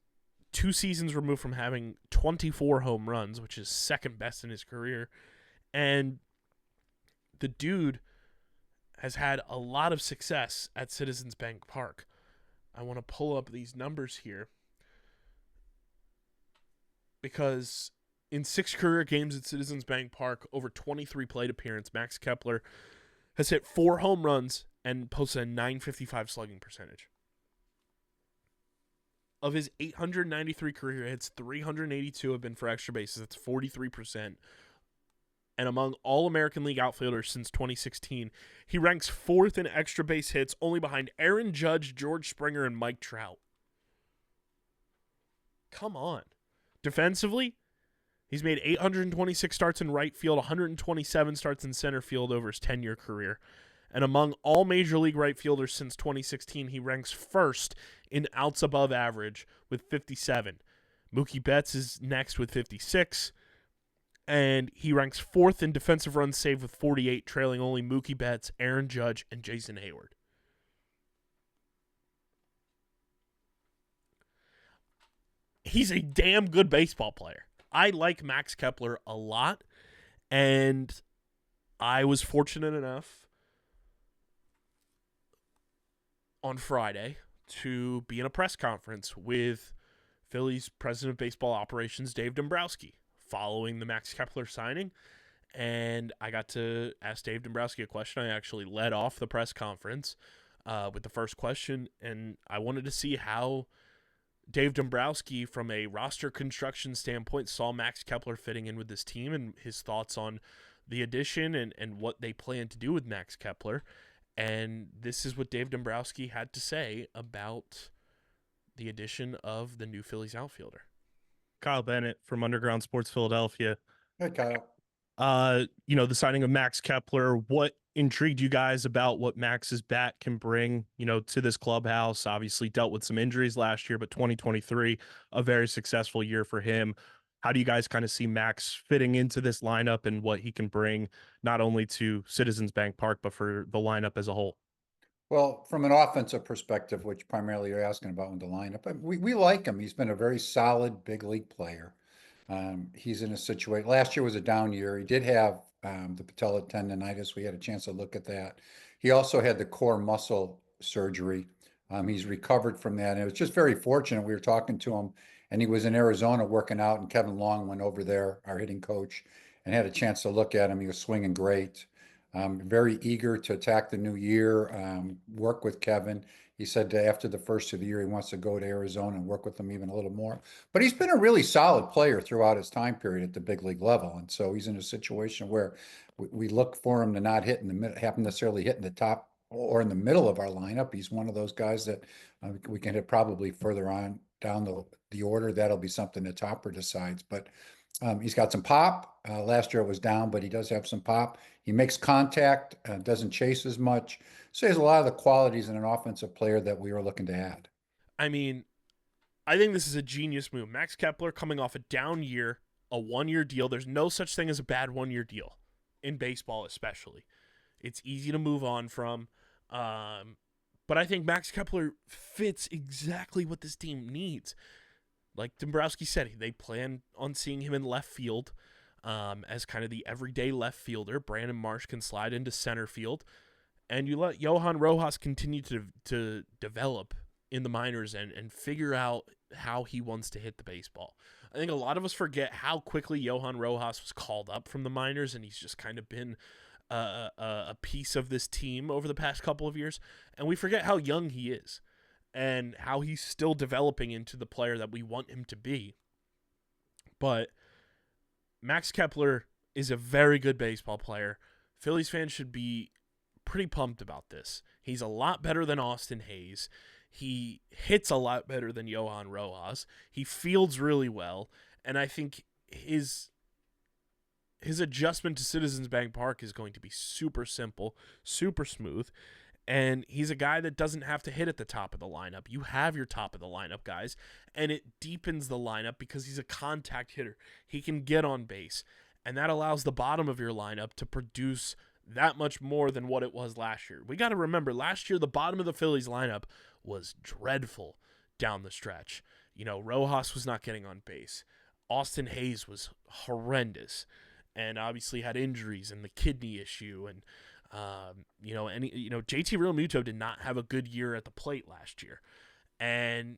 [SPEAKER 1] 2 seasons removed from having 24 home runs, which is second best in his career. And the dude has had a lot of success at Citizens Bank Park. I want to pull up these numbers here because in 6 career games at Citizens Bank Park, over 23 plate appearances, Max Kepler has hit 4 home runs and posted a .955 slugging percentage. Of his 893 career hits, 382 have been for extra bases. That's 43%. And among all American League outfielders since 2016, he ranks 4th in extra base hits, only behind Aaron Judge, George Springer, and Mike Trout. Come on. Defensively, he's made 826 starts in right field, 127 starts in center field over his 10-year career. And among all Major League right fielders since 2016, he ranks 1st in outs above average with 57. Mookie Betts is next with 56. And he ranks 4th in defensive runs saved with 48, trailing only Mookie Betts, Aaron Judge, and Jason Hayward. He's a damn good baseball player. I like Max Kepler a lot, and I was fortunate enough on Friday to be in a press conference with Philly's president of baseball operations, Dave Dombrowski, following the Max Kepler signing. And I got to ask Dave Dombrowski a question. I actually led off the press conference with the first question, and I wanted to see how Dave Dombrowski, from a roster construction standpoint, saw Max Kepler fitting in with this team and his thoughts on the addition and what they plan to do with Max Kepler. And this is what Dave Dombrowski had to say about the addition of the new Phillies outfielder. Kyle Bennett from Underground Sports Philadelphia.
[SPEAKER 6] Hey, Kyle.
[SPEAKER 1] The signing of Max Kepler, what intrigued you guys about what Max's bat can bring, to this clubhouse? Obviously dealt with some injuries last year, but 2023, a very successful year for him. How do you guys kind of see Max fitting into this lineup and what he can bring not only to Citizens Bank Park, but for the lineup as a whole?
[SPEAKER 6] Well, from an offensive perspective, which primarily you're asking about in the lineup, we like him. He's been a very solid big league player. He's in a situation. Last year was a down year. He did have the patella tendonitis. We had a chance to look at that. He also had the core muscle surgery. He's recovered from that. And it was just very fortunate. We were talking to him, and he was in Arizona working out, and Kevin Long went over there, our hitting coach, and had a chance to look at him. He was swinging great. Very eager to attack the new year, work with Kevin. He said after the first of the year, he wants to go to Arizona and work with them even a little more. But he's been a really solid player throughout his time period at the big league level. And so he's in a situation where we look for him to not hit in the middle, happen necessarily hit in the top or in the middle of our lineup. He's one of those guys that we can hit probably further on down the order. That'll be something the Topper decides. But he's got some pop. Last year it was down, but he does have some pop. He makes contact, doesn't chase as much. So he has a lot of the qualities in an offensive player that we were looking to add.
[SPEAKER 1] I mean, I think this is a genius move. Max Kepler coming off a down year, a 1-year deal. There's no such thing as a bad 1-year deal in baseball, especially. It's easy to move on from. But I think Max Kepler fits exactly what this team needs. Like Dombrowski said, they plan on seeing him in left field as kind of the everyday left fielder. Brandon Marsh can slide into center field. And you let Johan Rojas continue to develop in the minors and figure out how he wants to hit the baseball. I think a lot of us forget how quickly Johan Rojas was called up from the minors, and he's just kind of been a piece of this team over the past couple of years. And we forget how young he is and how he's still developing into the player that we want him to be. But Max Kepler is a very good baseball player. Phillies fans should be pretty pumped about this. He's a lot better than Austin Hayes. He hits a lot better than Johan Rojas. He fields really well. And I think his adjustment to Citizens Bank Park is going to be super simple, super smooth. And he's a guy that doesn't have to hit at the top of the lineup. You have your top of the lineup guys, and it deepens the lineup because he's a contact hitter. He can get on base, and that allows the bottom of your lineup to produce that much more than what it was last year. We got to remember, last year the bottom of the Phillies lineup was dreadful down the stretch. Rojas was not getting on base. Austin Hayes was horrendous. and obviously had injuries and the kidney issue. And, JT Realmuto did not have a good year at the plate last year. And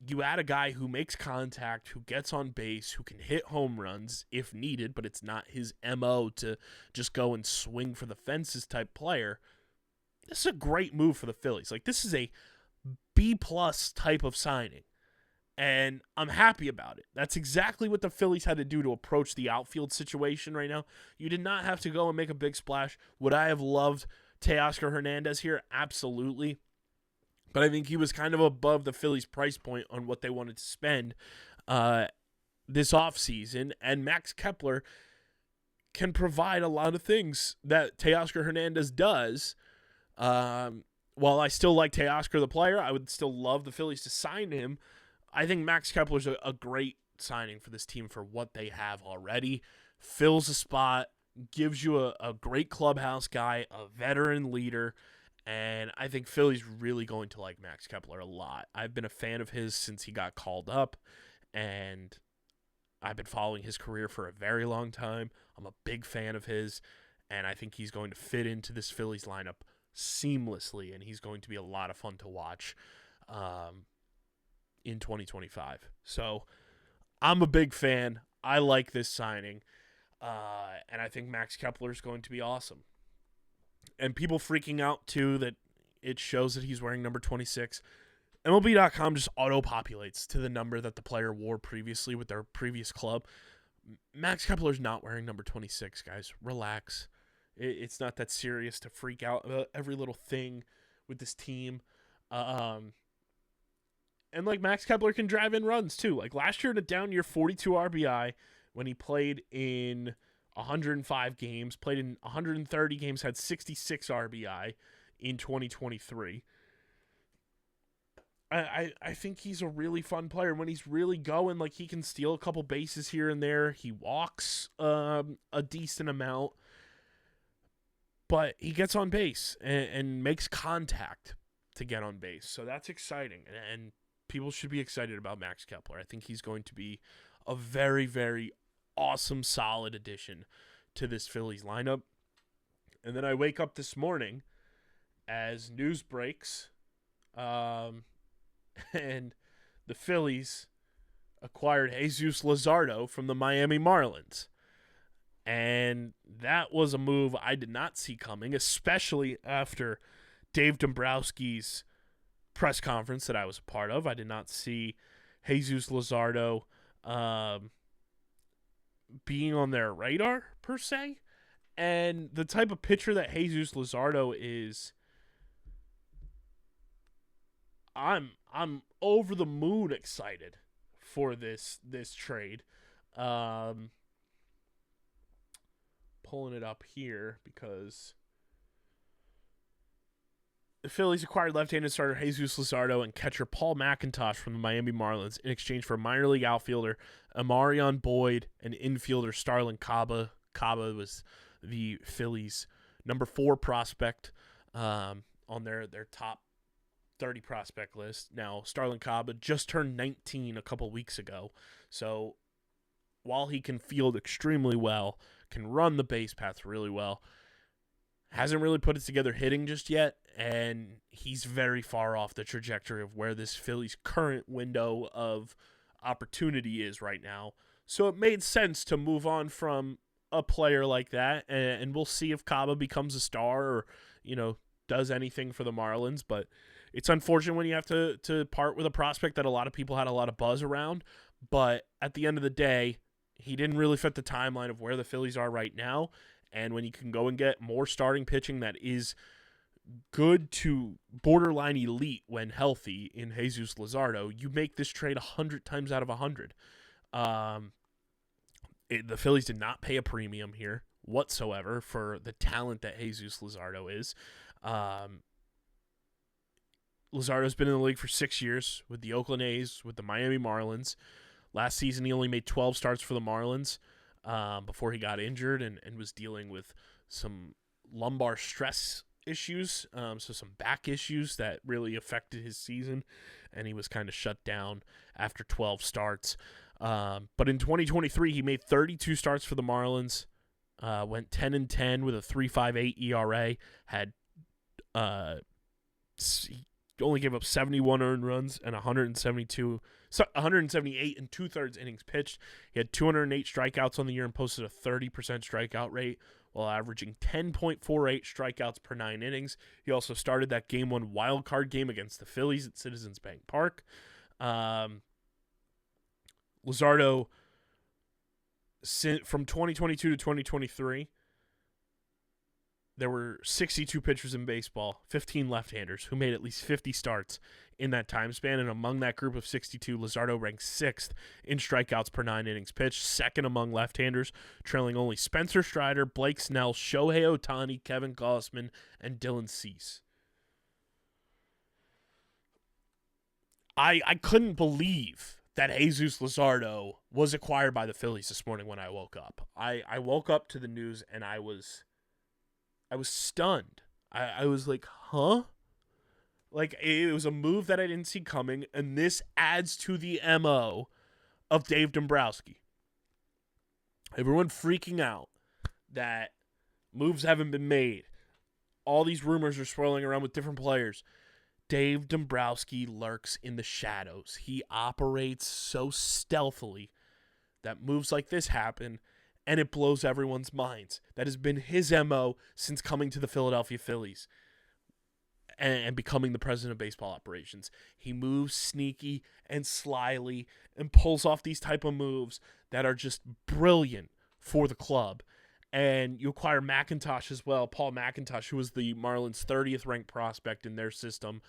[SPEAKER 1] you add a guy who makes contact, who gets on base, who can hit home runs if needed, but it's not his MO to just go and swing for the fences type player. This is a great move for the Phillies. Like, this is a B-plus type of signing, and I'm happy about it. That's exactly what the Phillies had to do to approach the outfield situation right now. You did not have to go and make a big splash. Would I have loved Teoscar Hernandez here? Absolutely. But I think he was kind of above the Phillies' price point on what they wanted to spend this offseason. And Max Kepler can provide a lot of things that Teoscar Hernandez does. While I still like Teoscar the player, I would still love the Phillies to sign him. I think Max Kepler's a great signing for this team for what they have already. Fills a spot, gives you a great clubhouse guy, a veteran leader. And I think Philly's really going to like Max Kepler a lot. I've been a fan of his since he got called up, and I've been following his career for a very long time. I'm a big fan of his, and I think he's going to fit into this Phillies lineup seamlessly, and he's going to be a lot of fun to watch in 2025. So I'm a big fan. I like this signing, and I think Max Kepler is going to be awesome. And people freaking out, too, that it shows that he's wearing number 26. MLB.com just auto-populates to the number that the player wore previously with their previous club. Max Kepler's not wearing number 26, guys. Relax. It's not that serious to freak out about every little thing with this team. And, Max Kepler can drive in runs, too. Like, last year in a down year, 42 RBI when he played in 105 games, played in 130 games, had 66 RBI in 2023. I think he's a really fun player. When he's really going, he can steal a couple bases here and there. He walks a decent amount, but he gets on base and makes contact to get on base. So that's exciting, and people should be excited about Max Kepler. I think he's going to be a very, very awesome, solid addition to this Phillies lineup. And then I wake up this morning as news breaks, and the Phillies acquired Jesús Luzardo from the Miami Marlins. And that was a move I did not see coming, especially after Dave Dombrowski's press conference that I was a part of. I did not see Jesús Luzardo being on their radar, per se. And the type of pitcher that Jesús Luzardo is, I'm over the moon excited for this trade. Pulling it up here because the Phillies acquired left-handed starter Jesús Luzardo and catcher Paul McIntosh from the Miami Marlins in exchange for minor league outfielder Amarion Boyd and infielder Starlin Caba. Caba was the Phillies' number 4 prospect on their top 30 prospect list. Now, Starlin Caba just turned 19 a couple weeks ago, so while he can field extremely well, can run the base paths really well, hasn't really put it together hitting just yet, and he's very far off the trajectory of where this Phillies' current window of opportunity is right now. So it made sense to move on from a player like that, and we'll see if Caba becomes a star or, does anything for the Marlins. But it's unfortunate when you have to part with a prospect that a lot of people had a lot of buzz around. But at the end of the day, he didn't really fit the timeline of where the Phillies are right now. And when you can go and get more starting pitching that is good to borderline elite when healthy in Jesús Luzardo, you make this trade 100 times out of 100. The Phillies did not pay a premium here whatsoever for the talent that Jesús Luzardo is. Luzardo's been in the league for 6 years with the Oakland A's, with the Miami Marlins. Last season, he only made 12 starts for the Marlins before he got injured and was dealing with some lumbar stress issues, so some back issues that really affected his season, and he was kind of shut down after 12 starts. But in 2023, he made 32 starts for the Marlins, went 10-10 with a 3.58 ERA. He only gave up 71 earned runs and 178 and 2/3 innings pitched. He had 208 strikeouts on the year and posted a 30% strikeout rate while averaging 10.48 strikeouts per 9 innings. He also started that Game 1 wild card game against the Phillies at Citizens Bank Park. Luzardo, from 2022 to 2023, there were 62 pitchers in baseball, 15 left-handers, who made at least 50 starts in that time span. And among that group of 62, Luzardo ranked 6th in strikeouts per 9 innings pitched, second among left-handers, trailing only Spencer Strider, Blake Snell, Shohei Ohtani, Kevin Gausman, and Dylan Cease. I couldn't believe that Jesús Luzardo was acquired by the Phillies this morning when I woke up. I woke up to the news and I was stunned. I was like, huh? Like, it was a move that I didn't see coming, and this adds to the MO of Dave Dombrowski. Everyone freaking out that moves haven't been made. All these rumors are swirling around with different players. Dave Dombrowski lurks in the shadows. He operates so stealthily that moves like this happen, and it blows everyone's minds. That has been his MO since coming to the Philadelphia Phillies and becoming the president of baseball operations. He moves sneaky and slyly and pulls off these type of moves that are just brilliant for the club. And you acquire McIntosh as well, Paul McIntosh, who was the Marlins' 30th ranked prospect in their system.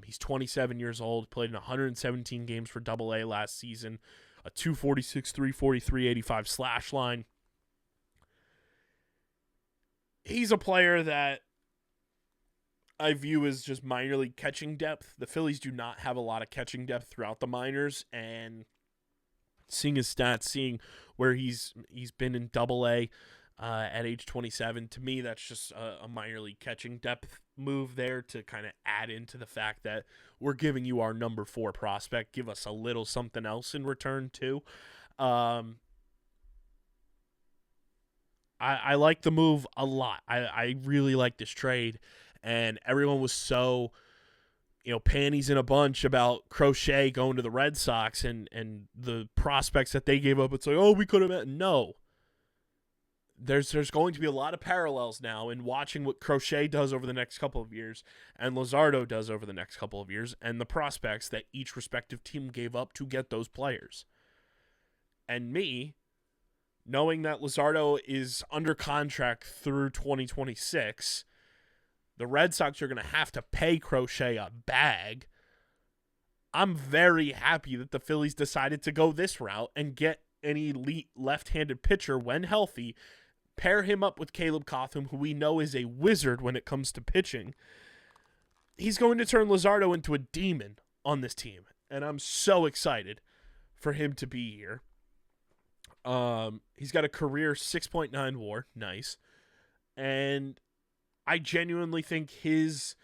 [SPEAKER 1] He's 27 years old, played in 117 games for AA last season, a 246, 343, 85 slash line. He's a player that I view as just minor league catching depth. The Phillies do not have a lot of catching depth throughout the minors, and seeing his stats, seeing where he's been in AA at age 27, to me that's just a minor league catching depth move there to kind of add into the fact that we're giving you our number 4 prospect. Give us a little something else in return too. I like the move a lot. I really like this trade, and everyone was so, panties in a bunch about Crochet going to the Red Sox and the prospects that they gave up. It's like, oh, we could have met. No. There's going to be a lot of parallels now in watching what Crochet does over the next couple of years and Luzardo does over the next couple of years and the prospects that each respective team gave up to get those players. And me, knowing that Luzardo is under contract through 2026, the Red Sox are going to have to pay Crochet a bag. I'm very happy that the Phillies decided to go this route and get an elite left-handed pitcher when healthy, pair him up with Caleb Cotham, who we know is a wizard when it comes to pitching. He's going to turn Luzardo into a demon on this team, and I'm so excited for him to be here. He's got a career 6.9 WAR, nice, and I genuinely think his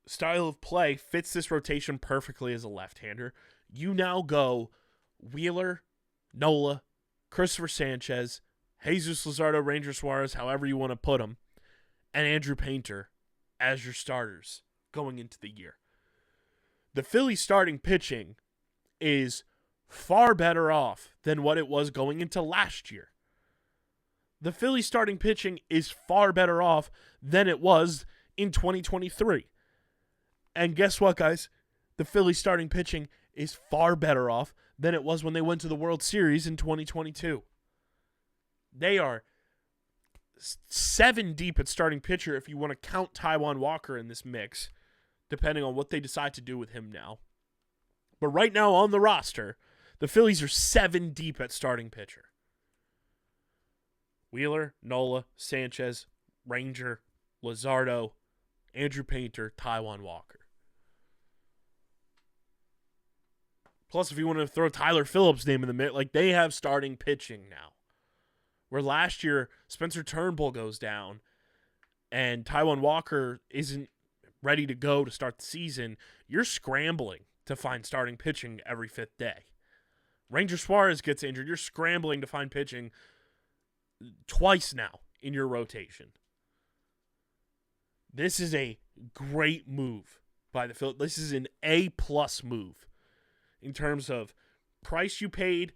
[SPEAKER 1] style of play fits this rotation perfectly as a left-hander. You now go Wheeler, Nola, Christopher Sanchez, Jesus Luzardo, Ranger Suarez, however you want to put them, and Andrew Painter as your starters going into the year. The Phillies starting pitching is far better off than what it was going into last year. The Phillies starting pitching is far better off than it was in 2023. And guess what, guys? The Phillies starting pitching is far better off than it was when they went to the World Series in 2022. They are 7 deep at starting pitcher if you want to count Taijuan Walker in this mix, depending on what they decide to do with him now. But right now on the roster, the Phillies are 7 deep at starting pitcher. Wheeler, Nola, Sanchez, Ranger, Luzardo, Andrew Painter, Taijuan Walker. Plus, if you want to throw Tyler Phillips' name in the mix, they have starting pitching now. Where last year, Spencer Turnbull goes down and Taijuan Walker isn't ready to go to start the season, you're scrambling to find starting pitching every 5th day. Ranger Suarez gets injured, you're scrambling to find pitching twice now in your rotation. This is a great move by the Phillies. This is an A-plus move in terms of price you paid,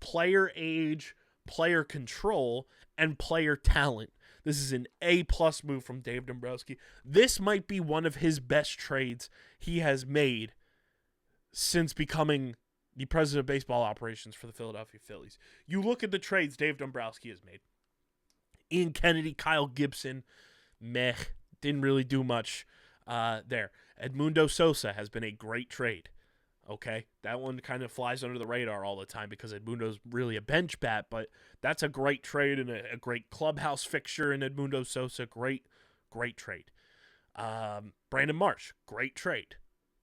[SPEAKER 1] player age, player control, and player talent. This is an A-plus move from Dave Dombrowski. This might be one of his best trades he has made since becoming the president of baseball operations for the Philadelphia Phillies. You look at the trades Dave Dombrowski has made. Ian Kennedy, Kyle Gibson, meh, didn't really do much there. Edmundo Sosa has been a great trade. Okay, that one kind of flies under the radar all the time because Edmundo's really a bench bat, but that's a great trade and a great clubhouse fixture in Edmundo Sosa. Great trade. Brandon Marsh, great trade.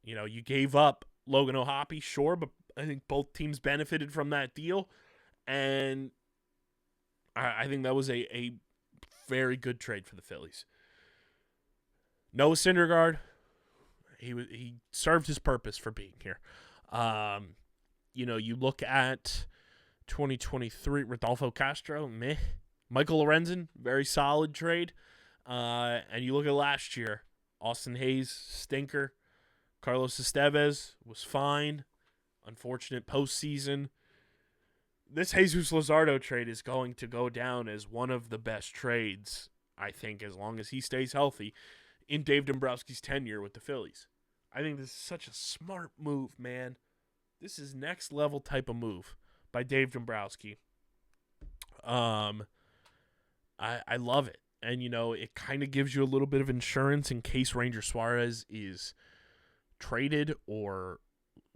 [SPEAKER 1] You know, you gave up Logan O'Hoppe, sure, but I think both teams benefited from that deal, and I think that was a very good trade for the Phillies. Noah Syndergaard, he served his purpose for being here. You know, you look at 2023, Rodolfo Castro, meh. Michael Lorenzen, very solid trade. And you look at last year, Austin Hayes, stinker. Carlos Estevez was fine. Unfortunate postseason. This Jesus Luzardo trade is going to go down as one of the best trades, I think, as long as he stays healthy, in Dave Dombrowski's tenure with the Phillies. I think this is such a smart move, man. This is next level type of move by Dave Dombrowski. I love it. And, you know, it kind of gives you a little bit of insurance in case Ranger Suarez is traded or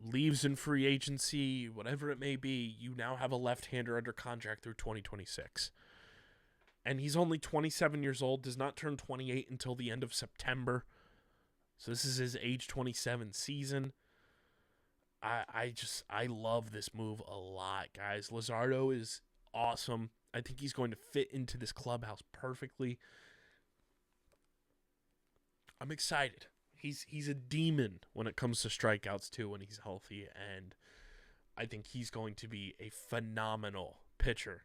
[SPEAKER 1] leaves in free agency, whatever it may be. You now have a left-hander under contract through 2026. And he's only 27 years old, does not turn 28 until the end of September. So this is his age 27 season. I love this move a lot, guys. Luzardo is awesome. I think he's going to fit into this clubhouse perfectly. I'm excited. He's a demon when it comes to strikeouts too when he's healthy, and I think he's going to be a phenomenal pitcher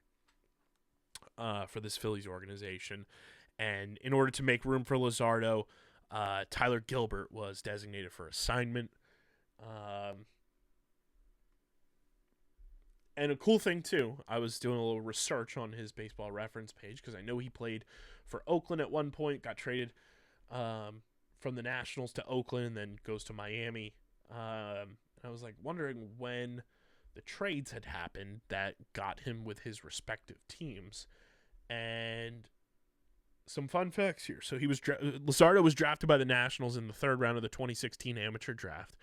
[SPEAKER 1] for this Phillies organization. And in order to make room for Luzardo, Tyler Gilbert was designated for assignment. And a cool thing, too, I was doing a little research on his baseball reference page because I know he played for Oakland at one point, got traded from the Nationals to Oakland, and then goes to Miami. I was like wondering when the trades had happened that got him with his respective teams. And some fun facts here. So Luzardo was drafted by the Nationals in the third round of the 2016 amateur draft.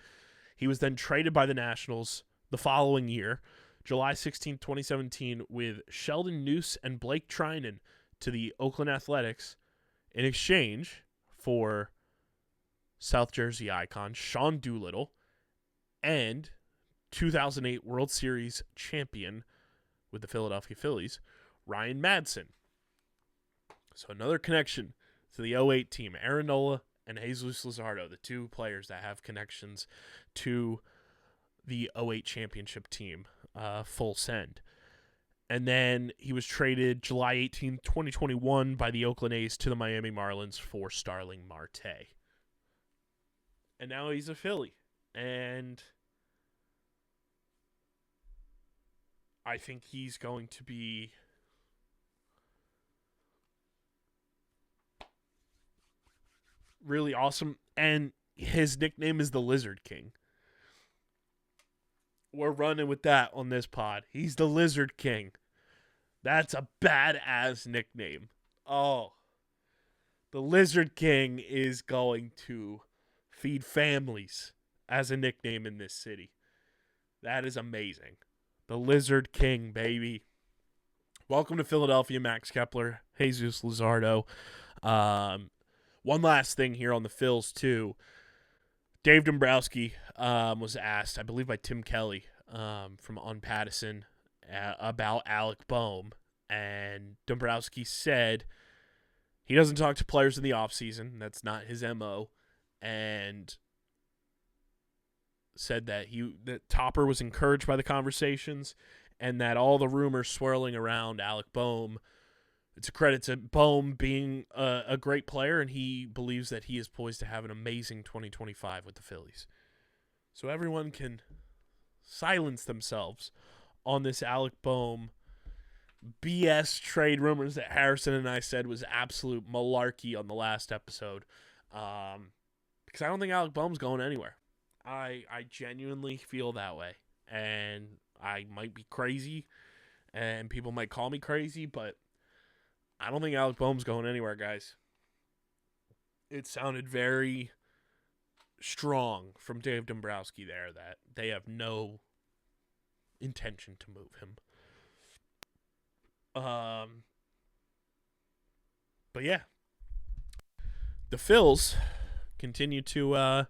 [SPEAKER 1] He was then traded by the Nationals the following year, July 16, 2017, with Sheldon Noose and Blake Trinan to the Oakland Athletics in exchange for South Jersey icon Sean Doolittle and 2008 World Series champion with the Philadelphia Phillies, Ryan Madsen. So another connection to the 08 team, Aaron Nola and Jesus Luzardo, the two players that have connections to the 08 championship team, full send. And then he was traded July 18, 2021 by the Oakland A's to the Miami Marlins for Starling Marte. And now he's a Philly. And I think he's going to be really awesome. And his nickname is the Lizard King. We're running with that on this pod. He's the Lizard King. That's a badass nickname. Oh. The Lizard King is going to feed families as a nickname in this city. That is amazing. The Lizard King, baby. Welcome to Philadelphia, Max Kepler, Jesus Luzardo. One last thing here on the Phils, too. Dave Dombrowski was asked, I believe by Tim Kelly from On Pattison, about Alec Boehm. And Dombrowski said he doesn't talk to players in the offseason. That's not his MO. And said that Topper was encouraged by the conversations and that all the rumors swirling around Alec Boehm it's a credit to Bohm being a great player, and he believes that he is poised to have an amazing 2025 with the Phillies. So everyone can silence themselves on this Alec Bohm BS trade rumors that Harrison and I said was absolute malarkey on the last episode. Because I don't think Alec Bohm's going anywhere. I genuinely feel that way. And I might be crazy, and people might call me crazy, but I don't think Alec Bohm's going anywhere, guys. It sounded very strong from Dave Dombrowski there that they have no intention to move him. But yeah, the Phils continue to,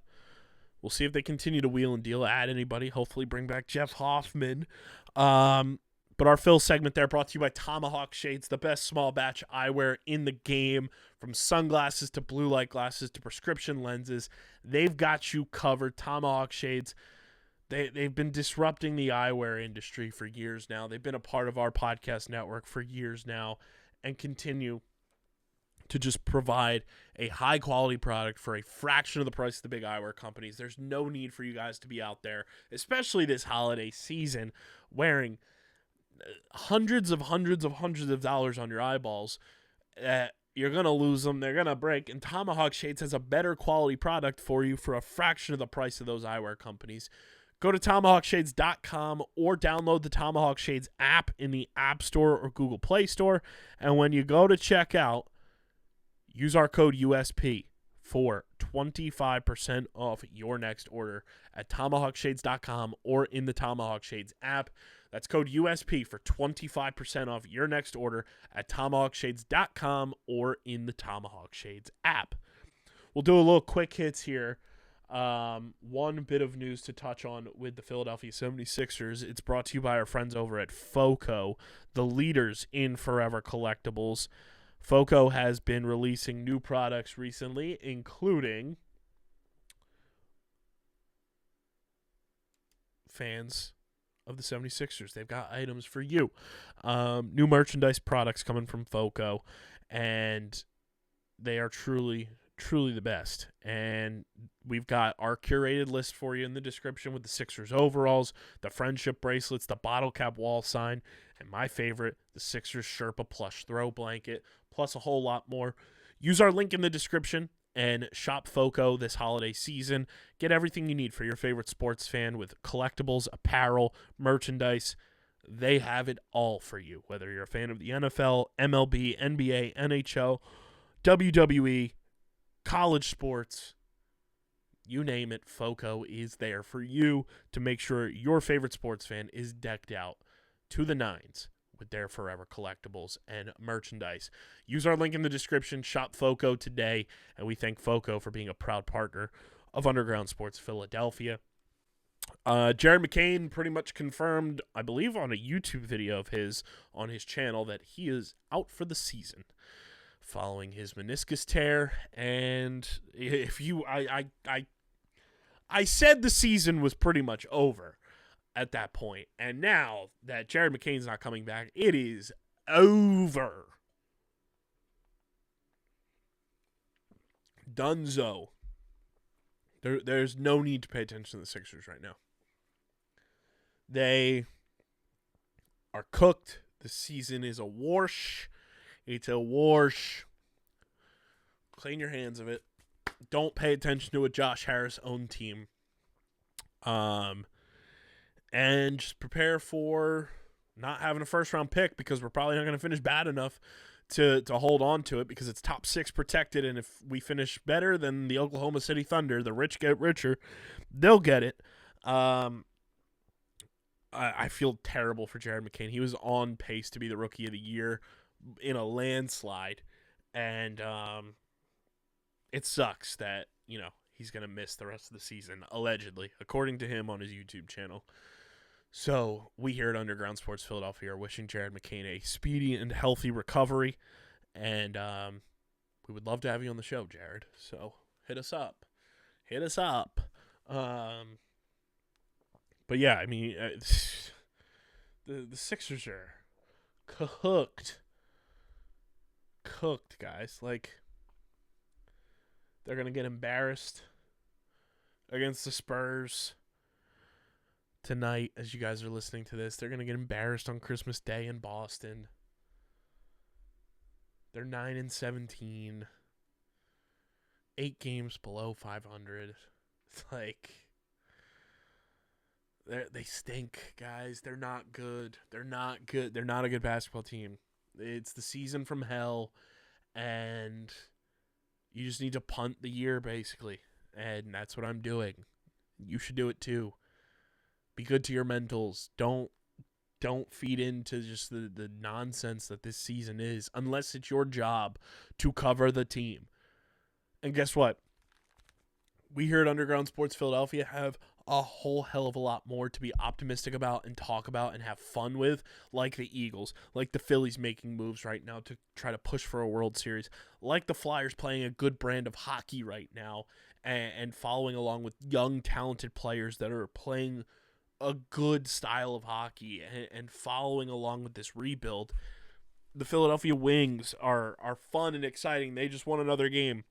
[SPEAKER 1] we'll see if they continue to wheel and deal, add anybody, hopefully bring back Jeff Hoffman. But our Phil segment there brought to you by Tomahawk Shades, the best small batch eyewear in the game, from sunglasses to blue light glasses to prescription lenses. They've got you covered. Tomahawk Shades. They've been disrupting the eyewear industry for years now. They've been a part of our podcast network for years now and continue to just provide a high-quality product for a fraction of the price of the big eyewear companies. There's no need for you guys to be out there, especially this holiday season, wearing hundreds of dollars on your eyeballs. You're going to lose them. They're going to break. And Tomahawk Shades has a better quality product for you for a fraction of the price of those eyewear companies. Go to TomahawkShades.com or download the Tomahawk Shades app in the App Store or Google Play Store. And when you go to checkout, use our code USP for 25% off your next order at TomahawkShades.com or in the Tomahawk Shades app. That's code USP for 25% off your next order at TomahawkShades.com or in the Tomahawk Shades app. We'll do a little quick hits here. One bit of news to touch on with the Philadelphia 76ers. It's brought to you by our friends over at FOCO, the leaders in forever collectibles. FOCO has been releasing new products recently, including fans of the 76ers. They've got items for you. New merchandise products coming from FOCO, and they are truly the best. And we've got our curated list for you in the description with the Sixers overalls, the friendship bracelets, the bottle cap wall sign, and my favorite, the Sixers Sherpa plush throw blanket, plus a whole lot more. Use our link in the description and shop FOCO this holiday season. Get everything you need for your favorite sports fan with collectibles, apparel, merchandise. They have it all for you, whether you're a fan of the NFL, MLB, NBA, NHL, WWE, college sports, you name it, FOCO is there for you to make sure your favorite sports fan is decked out to the nines with their forever collectibles and merchandise. Use our link in the description, shop FOCO today, and we thank FOCO for being a proud partner of Underground Sports Philadelphia. Jared McCain pretty much confirmed, I believe on a YouTube video of his on his channel, that he is out for the season following his meniscus tear. And if you, I said the season was pretty much over at that point, and now that Jared McCain's not coming back, it is over. Dunzo. There's no need to pay attention to the Sixers right now. They are cooked. The season is a wash. It's a wash. Clean your hands of it. Don't pay attention to a Josh Harris owned team. And just prepare for not having a first round pick, because we're probably not going to finish bad enough to hold on to it, because it's top 6 protected. And if we finish better than the Oklahoma City Thunder, the rich get richer, they'll get it. I feel terrible for Jared McCain. He was on pace to be the rookie of the year in a landslide. And it sucks that, he's going to miss the rest of the season, allegedly, according to him on his YouTube channel. So we here at Underground Sports Philadelphia are wishing Jared McCain a speedy and healthy recovery. And we would love to have you on the show, Jared. So hit us up. But yeah, I mean, the Sixers are cooked. cooked, guys. Like, they're going to get embarrassed against the Spurs tonight as you guys are listening to this. They're going to get embarrassed on Christmas Day in Boston. They're 9-17. 8 games below 500. It's like, they stink, guys. They're not good. They're not good. They're not a good basketball team. It's the season from hell, and you just need to punt the year, basically. And that's what I'm doing. You should do it too. Be good to your mentals. Don't feed into just the nonsense that this season is, unless it's your job to cover the team. And guess what? We here at Underground Sports Philadelphia have a whole hell of a lot more to be optimistic about and talk about and have fun with, like the Eagles, like the Phillies making moves right now to try to push for a World Series, like the Flyers playing a good brand of hockey right now and following along with young, talented players that are playing a good style of hockey and following along with this rebuild. The Philadelphia Wings are fun and exciting. They just won another game.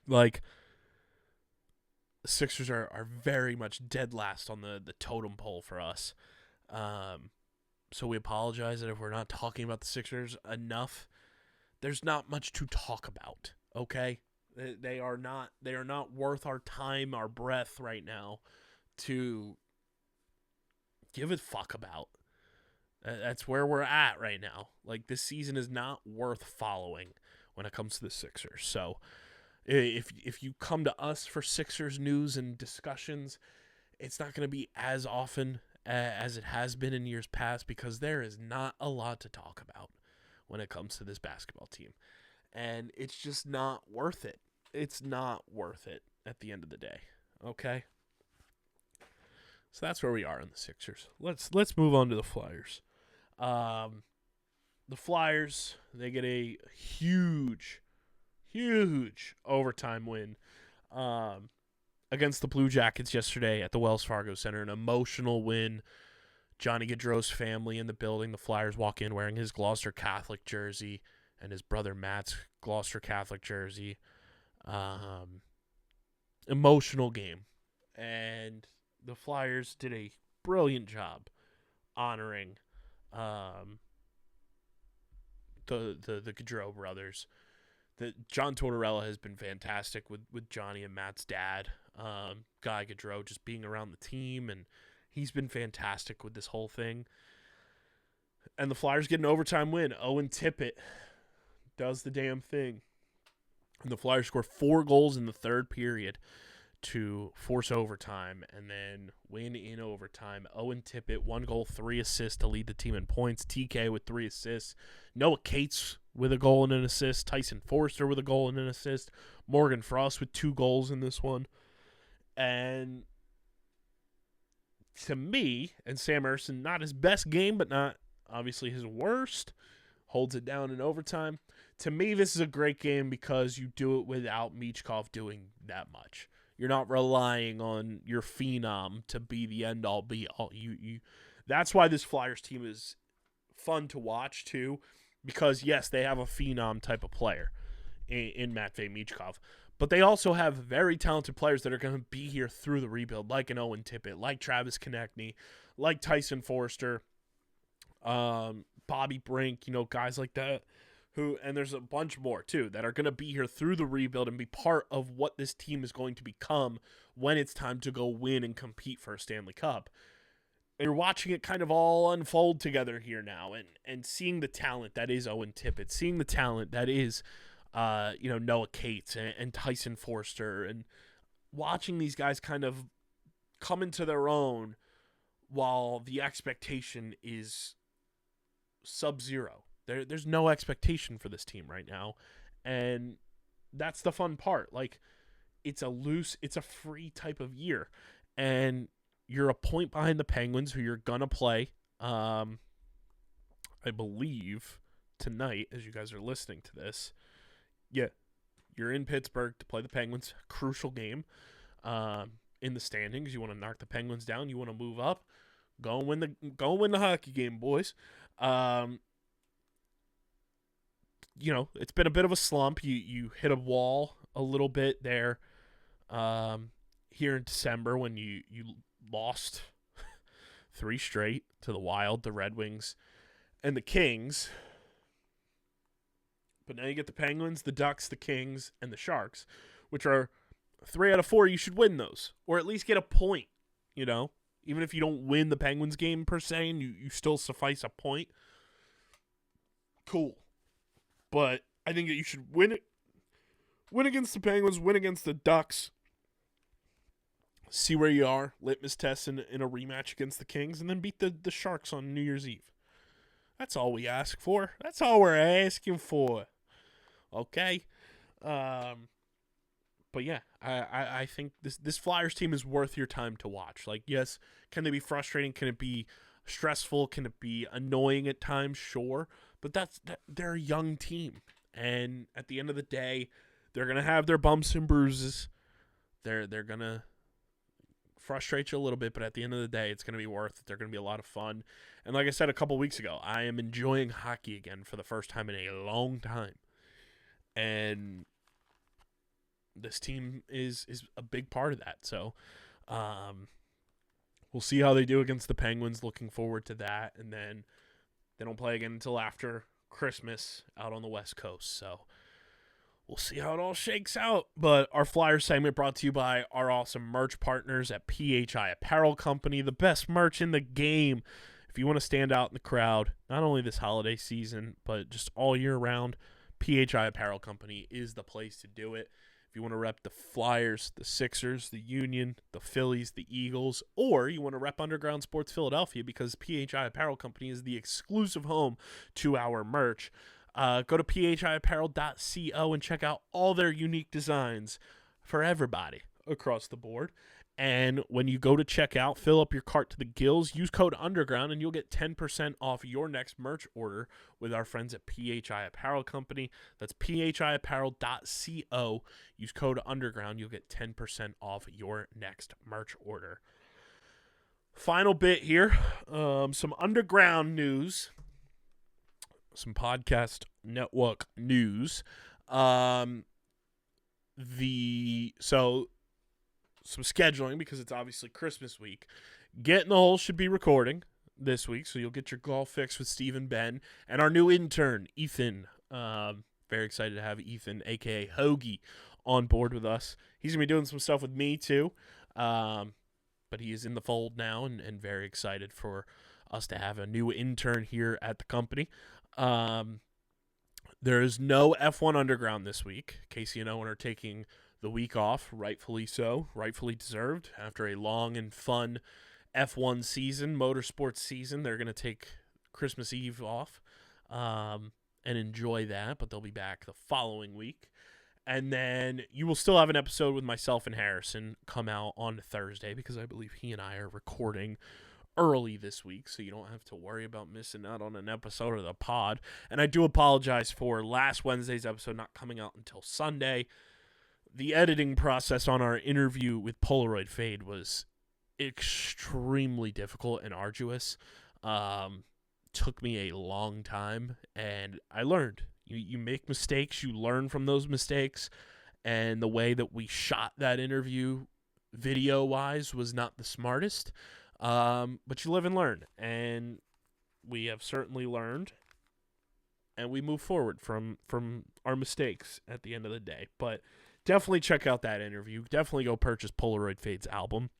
[SPEAKER 1] Like, the Sixers are very much dead last on the totem pole for us. So we apologize that if we're not talking about the Sixers enough. There's not much to talk about, okay? They are not worth our time, our breath right now to give a fuck about. That's where we're at right now. Like, this season is not worth following when it comes to the Sixers. So if you come to us for Sixers news and discussions, it's not going to be as often as it has been in years past, because there is not a lot to talk about when it comes to this basketball team. And it's just not worth it. It's not worth it at the end of the day. Okay? So that's where we are in the Sixers. Let's move on to the Flyers. The Flyers, they get a huge overtime win against the Blue Jackets yesterday at the Wells Fargo Center. An emotional win. Johnny Gaudreau's family in the building. The Flyers walk in wearing his Gloucester Catholic jersey and his brother Matt's Gloucester Catholic jersey. Emotional game. And the Flyers did a brilliant job honoring the Gaudreau brothers. John Tortorella has been fantastic with Johnny and Matt's dad, Guy Gaudreau, just being around the team, and he's been fantastic with this whole thing. And the Flyers get an overtime win. Owen Tippett does the damn thing. And the Flyers score 4 goals in the third period to force overtime and then win in overtime. Owen Tippett, 1 goal, 3 assists to lead the team in points. TK with 3 assists. Noah Cates with a goal and an assist. Tyson Forster with a goal and an assist. Morgan Frost with 2 goals in this one. And to me, and Sam Ersson, not his best game, but not obviously his worst. Holds it down in overtime. To me, this is a great game because you do it without Michkov doing that much. You're not relying on your phenom to be the end-all, be-all. That's why this Flyers team is fun to watch, too, because, yes, they have a phenom type of player in Matvei Michkov, but they also have very talented players that are going to be here through the rebuild, like an Owen Tippett, like Travis Konechny, like Tyson Forster, Bobby Brink, guys like that. And there's a bunch more, too, that are going to be here through the rebuild and be part of what this team is going to become when it's time to go win and compete for a Stanley Cup. And you're watching it kind of all unfold together here now and seeing the talent that is Owen Tippett, seeing the talent that is, Noah Cates and Tyson Forster, and watching these guys kind of come into their own while the expectation is sub-zero. There's no expectation for this team right now, and that's the fun part. Like, it's a free type of year, and you're a point behind the Penguins, who you're gonna play, I believe, tonight as you guys are listening to this. Yeah, you're in Pittsburgh to play the Penguins. Crucial game in the standings. You want to knock the Penguins down. You want to move up. Go and win the hockey game, boys. it's been a bit of a slump. You hit a wall a little bit there here in December when you lost 3 straight to the Wild, the Red Wings, and the Kings. But now you get the Penguins, the Ducks, the Kings, and the Sharks, which are 3 out of 4. You should win those, or at least get a point, Even if you don't win the Penguins game per se, and you still suffice a point, cool. But I think that you should win it. Win against the Penguins, win against the Ducks. See where you are, litmus test in a rematch against the Kings, and then beat the Sharks on New Year's Eve. That's all we ask for. That's all we're asking for. Okay? But yeah, I think this Flyers team is worth your time to watch. Like, yes, can they be frustrating? Can it be stressful? Can it be annoying at times? Sure. But they're a young team. And at the end of the day, they're going to have their bumps and bruises. They're going to frustrate you a little bit, but at the end of the day, it's going to be worth it. They're going to be a lot of fun. And like I said a couple weeks ago, I am enjoying hockey again for the first time in a long time. And this team is a big part of that. So we'll see how they do against the Penguins. Looking forward to that. And then they don't play again until after Christmas out on the West Coast. So we'll see how it all shakes out. But our Flyers segment brought to you by our awesome merch partners at PHI Apparel Company, the best merch in the game. If you want to stand out in the crowd, not only this holiday season, but just all year round, PHI Apparel Company is the place to do it. If you want to rep the Flyers, the Sixers, the Union, the Phillies, the Eagles, or you want to rep Underground Sports Philadelphia because PHI Apparel Company is the exclusive home to our merch, go to phiapparel.co and check out all their unique designs for everybody across the board. And when you go to checkout, fill up your cart to the gills, use code UNDERGROUND, and you'll get 10% off your next merch order with our friends at PHI Apparel Company. That's phiapparel.co. Use code UNDERGROUND. You'll get 10% off your next merch order. Final bit here, some underground news, some podcast network news. Some scheduling, because it's obviously Christmas week. Get in the Hole should be recording this week, so you'll get your golf fix with Steve and Ben. And our new intern, Ethan. Very excited to have Ethan, a.k.a. Hoagie, on board with us. He's going to be doing some stuff with me, too. But he is in the fold now, and very excited for us to have a new intern here at the company. There is no F1 Underground this week. Casey and Owen are taking the week off, rightfully so, rightfully deserved. After a long and fun F1 season, motorsports season, they're going to take Christmas Eve off and enjoy that, but they'll be back the following week. And then you will still have an episode with myself and Harrison come out on Thursday, because I believe he and I are recording early this week, so you don't have to worry about missing out on an episode of the pod. And I do apologize for last Wednesday's episode not coming out until Sunday. The editing process on our interview with Polaroid Fade was extremely difficult and arduous. Took me a long time, and I learned. You make mistakes, you learn from those mistakes, and the way that we shot that interview video-wise was not the smartest, but you live and learn, and we have certainly learned, and we move forward from our mistakes at the end of the day. But definitely check out that interview. Definitely go purchase Polaroid Fade's album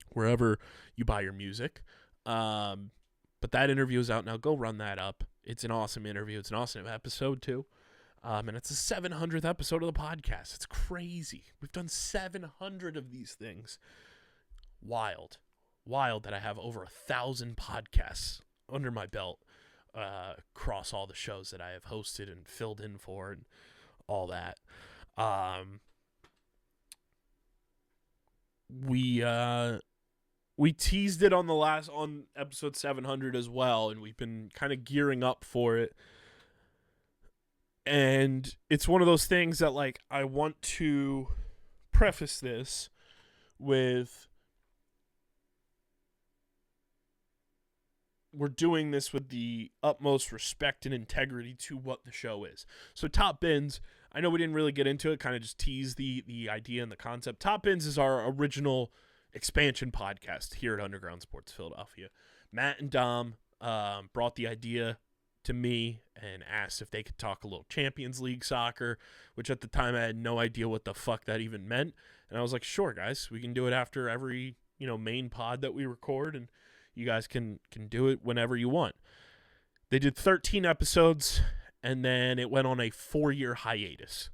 [SPEAKER 1] wherever you buy your music. But that interview is out now. Go run that up. It's an awesome interview. It's an awesome episode, too. And it's the 700th episode of the podcast. It's crazy. We've done 700 of these things. Wild. Wild that I have over 1,000 podcasts under my belt across all the shows that I have hosted and filled in for and all that. We teased it on episode 700 as well, and we've been kind of gearing up for it. And it's one of those things that, like, I want to preface this with we're doing this with the utmost respect and integrity to what the show is. So Top Bins, I know we didn't really get into it, kind of just tease the idea and the concept. Top Bins is our original expansion podcast here at Underground Sports Philadelphia. Matt and Dom brought the idea to me and asked if they could talk a little Champions League soccer, which at the time I had no idea what the fuck that even meant. And I was like, sure, guys, we can do it after every, main pod that we record, and you guys can do it whenever you want. They did 13 episodes, and then it went on a 4-year hiatus.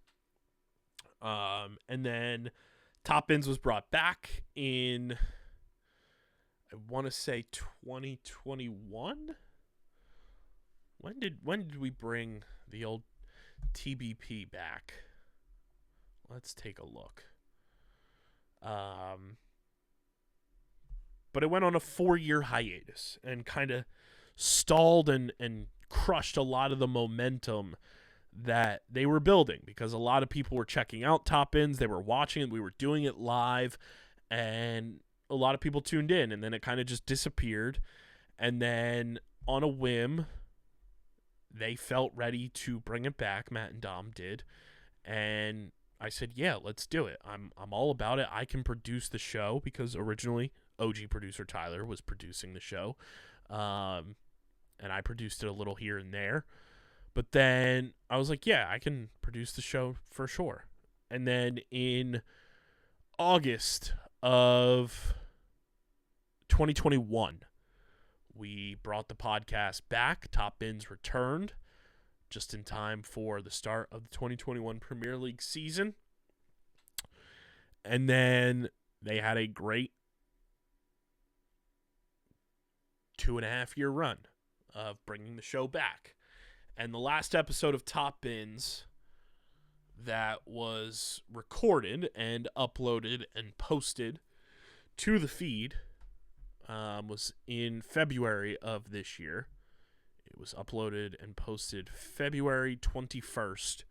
[SPEAKER 1] And then Top Bins was brought back in, I want to say 2021. When did we bring the old TBP back? Let's take a look. But it went on a 4-year hiatus and kind of stalled and crushed a lot of the momentum that they were building, because a lot of people were checking out Top Bins. They were watching it. We were doing it live, and a lot of people tuned in, and then it kind of just disappeared. And then on a whim, they felt ready to bring it back. Matt and Dom did. And I said, yeah, let's do it. I'm all about it. I can produce the show, because originally OG producer Tyler was producing the show. And I produced it a little here and there. But then I was like, yeah, I can produce the show for sure. And then in August of 2021, we brought the podcast back. Top Bins returned just in time for the start of the 2021 Premier League season. And then they had a great 2.5-year run of bringing the show back. And the last episode of Top Bins that was recorded and uploaded and posted to the feed was in February of this year. It was uploaded and posted February 21st,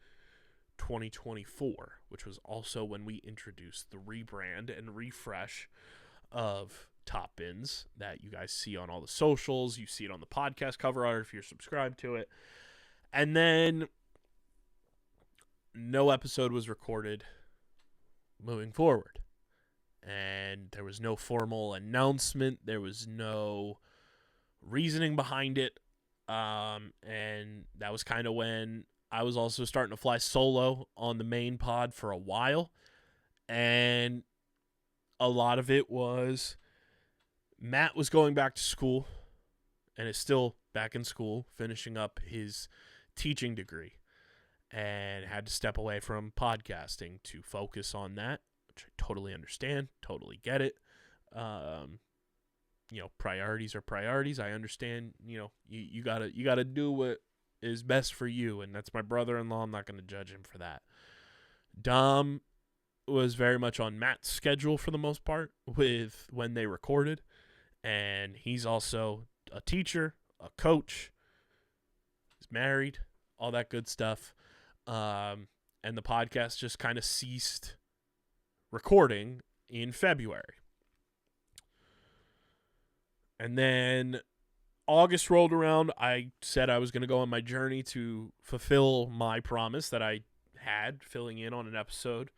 [SPEAKER 1] 2024, which was also when we introduced the rebrand and refresh of Top Bins that you guys see on all the socials. You see it on the podcast cover art if you're subscribed to it. And then no episode was recorded moving forward. And there was no formal announcement. There was no reasoning behind it. And that was kind of when I was also starting to fly solo on the main pod for a while. And a lot of it was Matt was going back to school and is still back in school, finishing up his teaching degree, and had to step away from podcasting to focus on that, which I totally understand, totally get it. Priorities are priorities. I understand, you gotta do what is best for you, and that's my brother-in-law. I'm not going to judge him for that. Dom was very much on Matt's schedule for the most part with when they recorded, and he's also a teacher, a coach, he's married, all that good stuff. And the podcast just kind of ceased recording in February. And then August rolled around. I said I was going to go on my journey to fulfill my promise that I had, filling in on an episode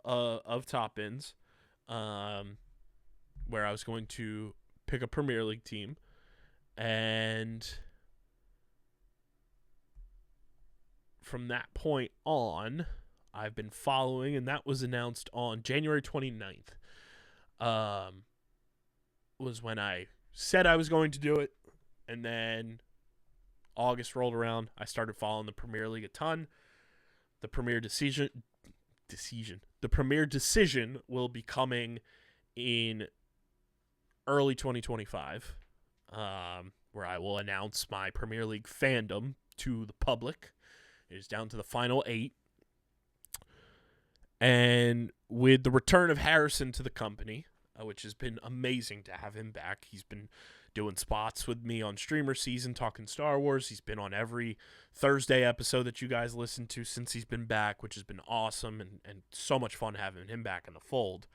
[SPEAKER 1] of Top Bins, where I was going to pick a Premier League team. And from that point on, I've been following, and that was announced on January 29th. Was when I said I was going to do it, and then August rolled around. I started following the Premier League a ton. The Premier decision will be coming in early 2025, where I will announce my Premier League fandom to the public. It is down to the final 8. And with the return of Harrison to the company, which has been amazing to have him back. He's been doing spots with me on Streamer Season, talking Star Wars. He's been on every Thursday episode that you guys listen to since he's been back, which has been awesome and so much fun having him back in the fold.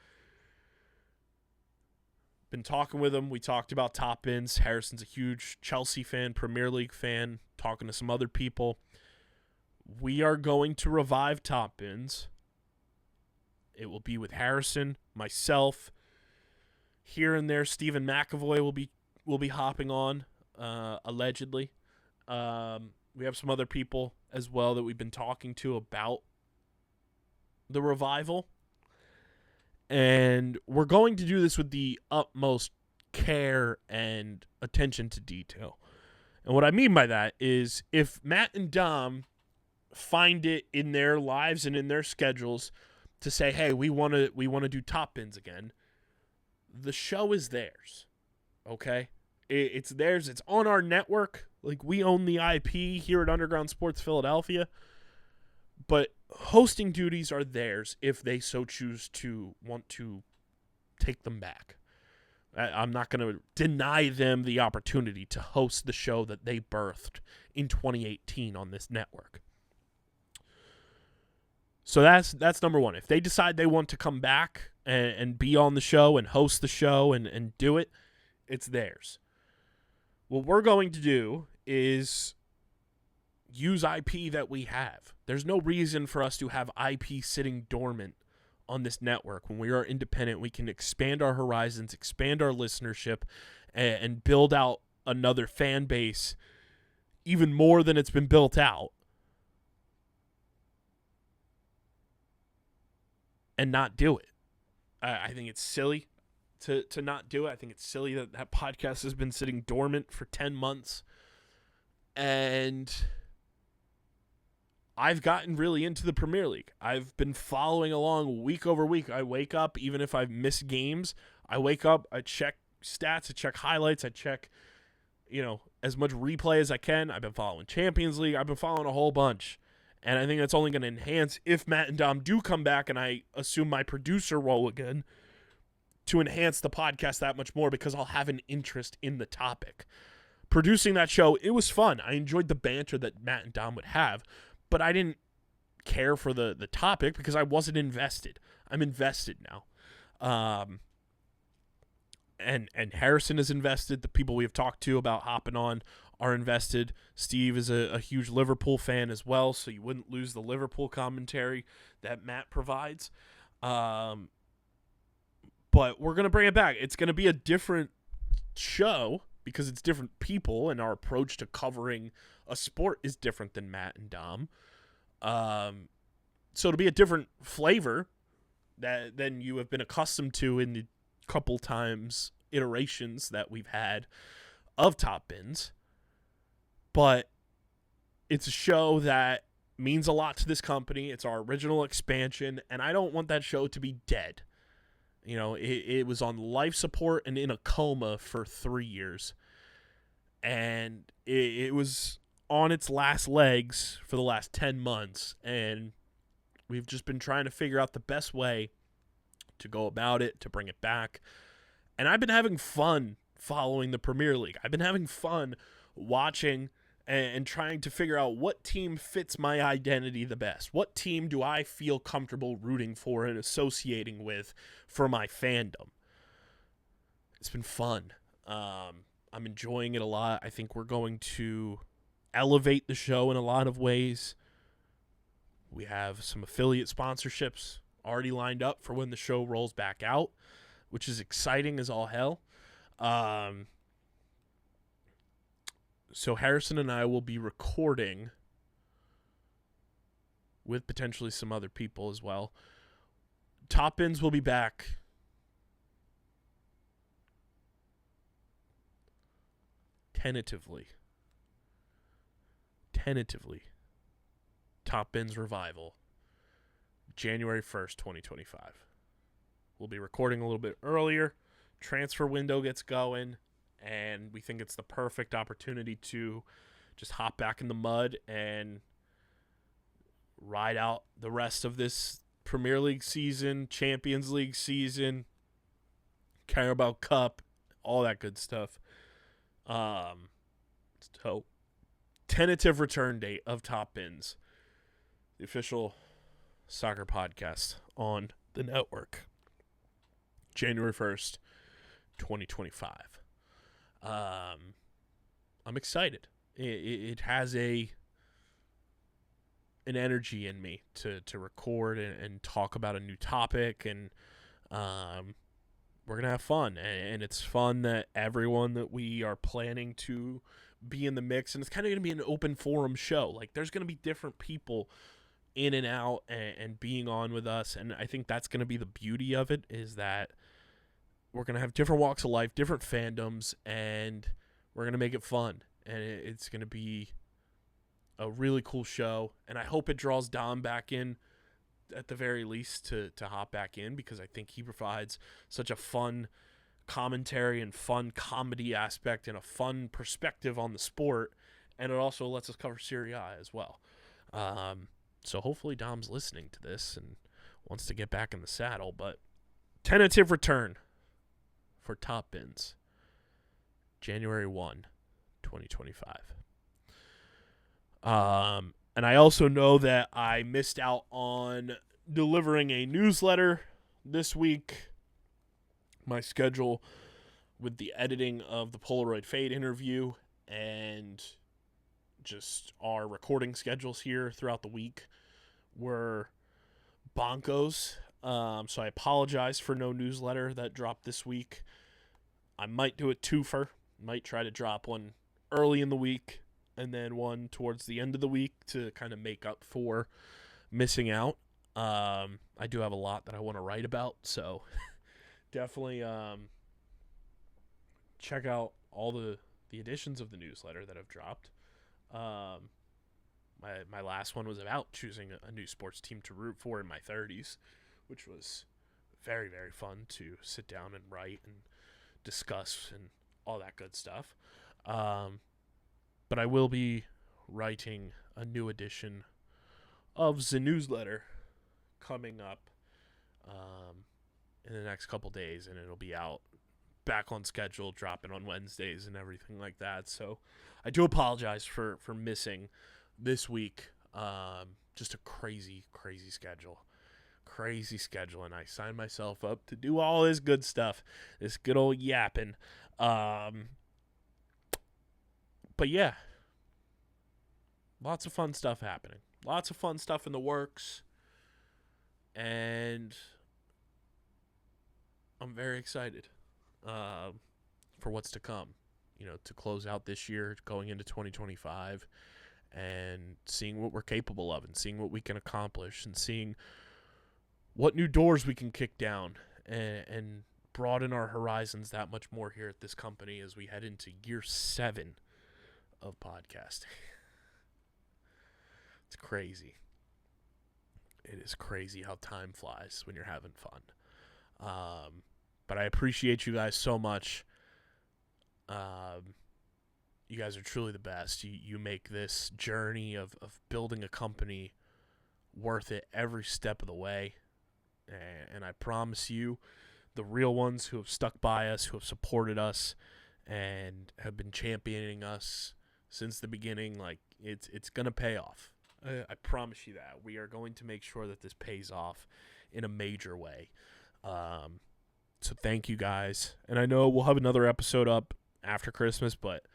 [SPEAKER 1] been talking with him. We talked about top ins. Harrison's a huge Chelsea fan, Premier League fan, talking to some other people. We are going to revive top ins. It will be with Harrison, myself, here and there. Stephen McAvoy will be hopping on, allegedly. We have some other people as well that we've been talking to about the revival. And we're going to do this with the utmost care and attention to detail. And what I mean by that is if Matt and Dom find it in their lives and in their schedules to say, hey, we want to do top ins again, the show is theirs. Okay? It's theirs. It's on our network. Like, we own the IP here at Underground Sports Philadelphia. But hosting duties are theirs if they so choose to want to take them back. I'm not going to deny them the opportunity to host the show that they birthed in 2018 on this network. So that's number one. If they decide they want to come back and be on the show and host the show and do it, it's theirs. What we're going to do is use IP that we have. There's no reason for us to have IP sitting dormant on this network. When we are independent, we can expand our horizons, expand our listenership, and build out another fan base even more than it's been built out. And not do it. I think it's silly to not do it. I think it's silly that podcast has been sitting dormant for 10 months. And I've gotten really into the Premier League. I've been following along week over week. I wake up, even if I've missed games, I wake up, I check stats, I check highlights, I check, as much replay as I can. I've been following Champions League. I've been following a whole bunch. And I think that's only going to enhance if Matt and Dom do come back and I assume my producer role again, to enhance the podcast that much more because I'll have an interest in the topic. Producing that show, it was fun. I enjoyed the banter that Matt and Dom would have, but I didn't care for the topic because I wasn't invested. I'm invested now. And Harrison is invested. The people we have talked to about hopping on are invested. Steve is a huge Liverpool fan as well, so you wouldn't lose the Liverpool commentary that Matt provides. But we're going to bring it back. It's going to be a different show because it's different people, and our approach to covering a sport is different than Matt and Dom. So it'll be a different flavor than you have been accustomed to in the couple times iterations that we've had of Top Bins. But it's a show that means a lot to this company. It's our original expansion, and I don't want that show to be dead. It was on life support and in a coma for 3 years. And it was on its last legs for the last 10 months. And we've just been trying to figure out the best way to go about it, to bring it back. And I've been having fun following the Premier League. I've been having fun watching and trying to figure out what team fits my identity the best. What team do I feel comfortable rooting for and associating with for my fandom? It's been fun. I'm enjoying it a lot. I think we're going to elevate the show in a lot of ways. We have some affiliate sponsorships already lined up for when the show rolls back out, which is exciting as all hell. So Harrison and I will be recording with potentially some other people as well. Top Ins will be back tentatively. Top Ins revival, January 1st, 2025. We'll be recording a little bit earlier. Transfer window gets going. And we think it's the perfect opportunity to just hop back in the mud and ride out the rest of this Premier League season, Champions League season, Carabao Cup, all that good stuff. So, tentative return date of Top Bins, the official soccer podcast on the network, January 1st, 2025. I'm excited. It has an energy in me to record and talk about a new topic, and we're going to have fun. And it's fun that everyone that we are planning to be in the mix, and it's kind of going to be an open forum show. Like, there's going to be different people in and out and being on with us, and I think that's going to be the beauty of it, is that we're going to have different walks of life, different fandoms, and we're going to make it fun. And it's going to be a really cool show, and I hope it draws Dom back in at the very least to hop back in, because I think he provides such a fun commentary and fun comedy aspect and a fun perspective on the sport, and it also lets us cover Serie A as well. So hopefully Dom's listening to this and wants to get back in the saddle, but tentative return for Top Bins, January 1, 2025. And I also know that I missed out on delivering a newsletter this week. My schedule with the editing of the Polaroid Fade interview and just our recording schedules here throughout the week were bonkos. So I apologize for no newsletter that dropped this week. I might do a twofer. Might try to drop one early in the week and then one towards the end of the week to kind of make up for missing out. I do have a lot that I want to write about, so definitely check out all the editions of the newsletter that have dropped. My last one was about choosing a new sports team to root for in my 30s, which was very, very fun to sit down and write and discuss and all that good stuff. But I will be writing a new edition of the newsletter coming up in the next couple days, and it'll be out back on schedule, dropping on Wednesdays and everything like that. So I do apologize for missing this week. Just a crazy schedule. And I signed myself up to do all this good stuff, this good old yapping. But yeah, lots of fun stuff happening. Lots of fun stuff in the works. And I'm very excited for what's to come. You know, to close out this year, going into 2025, and seeing what we're capable of, and seeing what we can accomplish, and seeing what new doors we can kick down, and broaden our horizons that much more here at this company as we head into year 7 of podcasting. It's crazy. It is crazy how time flies when you're having fun. But I appreciate you guys so much. You guys are truly the best. You make this journey of building a company worth it every step of the way. And I promise you, the real ones who have stuck by us, who have supported us, and have been championing us since the beginning, like, it's going to pay off. I promise you that. We are going to make sure that this pays off in a major way. So thank you guys. And I know we'll have another episode up after Christmas, but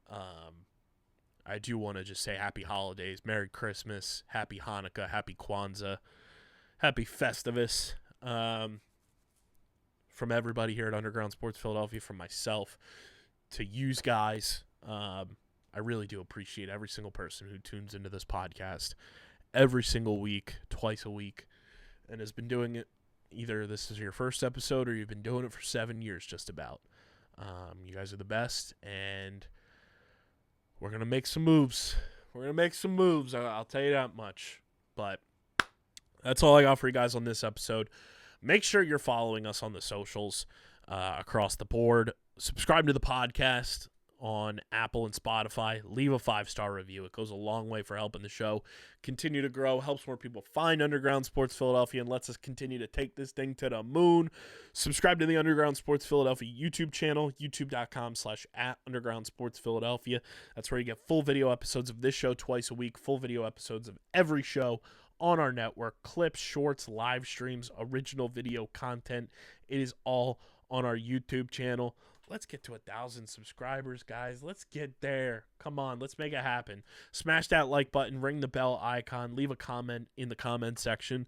[SPEAKER 1] I do want to just say happy holidays, Merry Christmas, happy Hanukkah, happy Kwanzaa, happy Festivus. From everybody here at Underground Sports Philadelphia, from myself to yous guys. I really do appreciate every single person who tunes into this podcast every single week, twice a week, and has been doing it. Either this is your first episode or you've been doing it for 7 years just about. You guys are the best, and we're going to make some moves. I'll tell you that much. But that's all I got for you guys on this episode. Make sure you're following us on the socials across the board. Subscribe to the podcast on Apple and Spotify. Leave a 5-star review. It goes a long way for helping the show continue to grow, helps more people find Underground Sports Philadelphia, and lets us continue to take this thing to the moon. Subscribe to the Underground Sports Philadelphia YouTube channel, youtube.com/@UndergroundSportsPhiladelphia. That's where you get full video episodes of this show twice a week, full video episodes of every show on our network, clips, shorts, live streams, original video content. It is all on our YouTube channel. Let's get to 1,000 subscribers, guys. Let's get there. Come on, let's make it happen. Smash that like button, ring the bell icon, leave a comment in the comment section,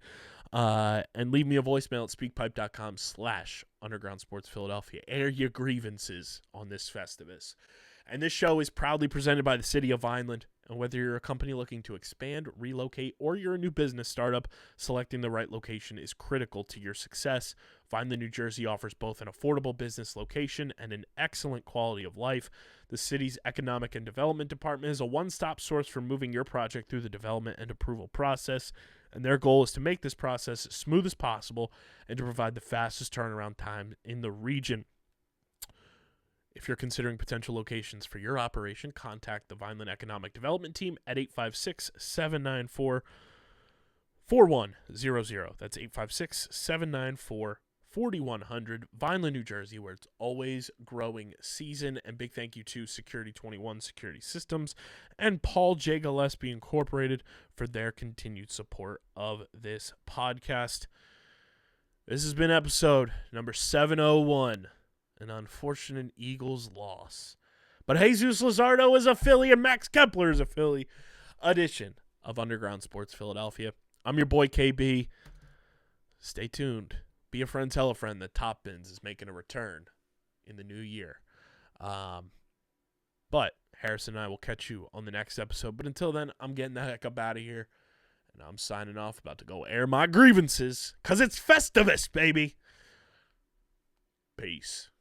[SPEAKER 1] and leave me a voicemail at speakpipe.com/undergroundsportsphiladelphia. Air your grievances on this Festivus. And this show is proudly presented by the City of Vineland. And whether you're a company looking to expand, relocate, or you're a new business startup, selecting the right location is critical to your success. Vineland, New Jersey offers both an affordable business location and an excellent quality of life. The city's Economic and Development Department is a one-stop source for moving your project through the development and approval process. And their goal is to make this process as smooth as possible and to provide the fastest turnaround time in the region. If you're considering potential locations for your operation, contact the Vineland Economic Development Team at 856-794-4100. That's 856-794-4100. Vineland, New Jersey, where it's always growing season. And big thank you to Security 21 Security Systems and Paul J. Gillespie Incorporated for their continued support of this podcast. This has been episode number 701. An unfortunate Eagles loss. But Jesus Luzardo is a Philly and Max Kepler is a Philly edition of Underground Sports Philadelphia. I'm your boy KB. Stay tuned. Be a friend, tell a friend that Top Bins is making a return in the new year. But Harrison and I will catch you on the next episode. But until then, I'm getting the heck up out of here. And I'm signing off, about to go air my grievances. Because it's Festivus, baby. Peace.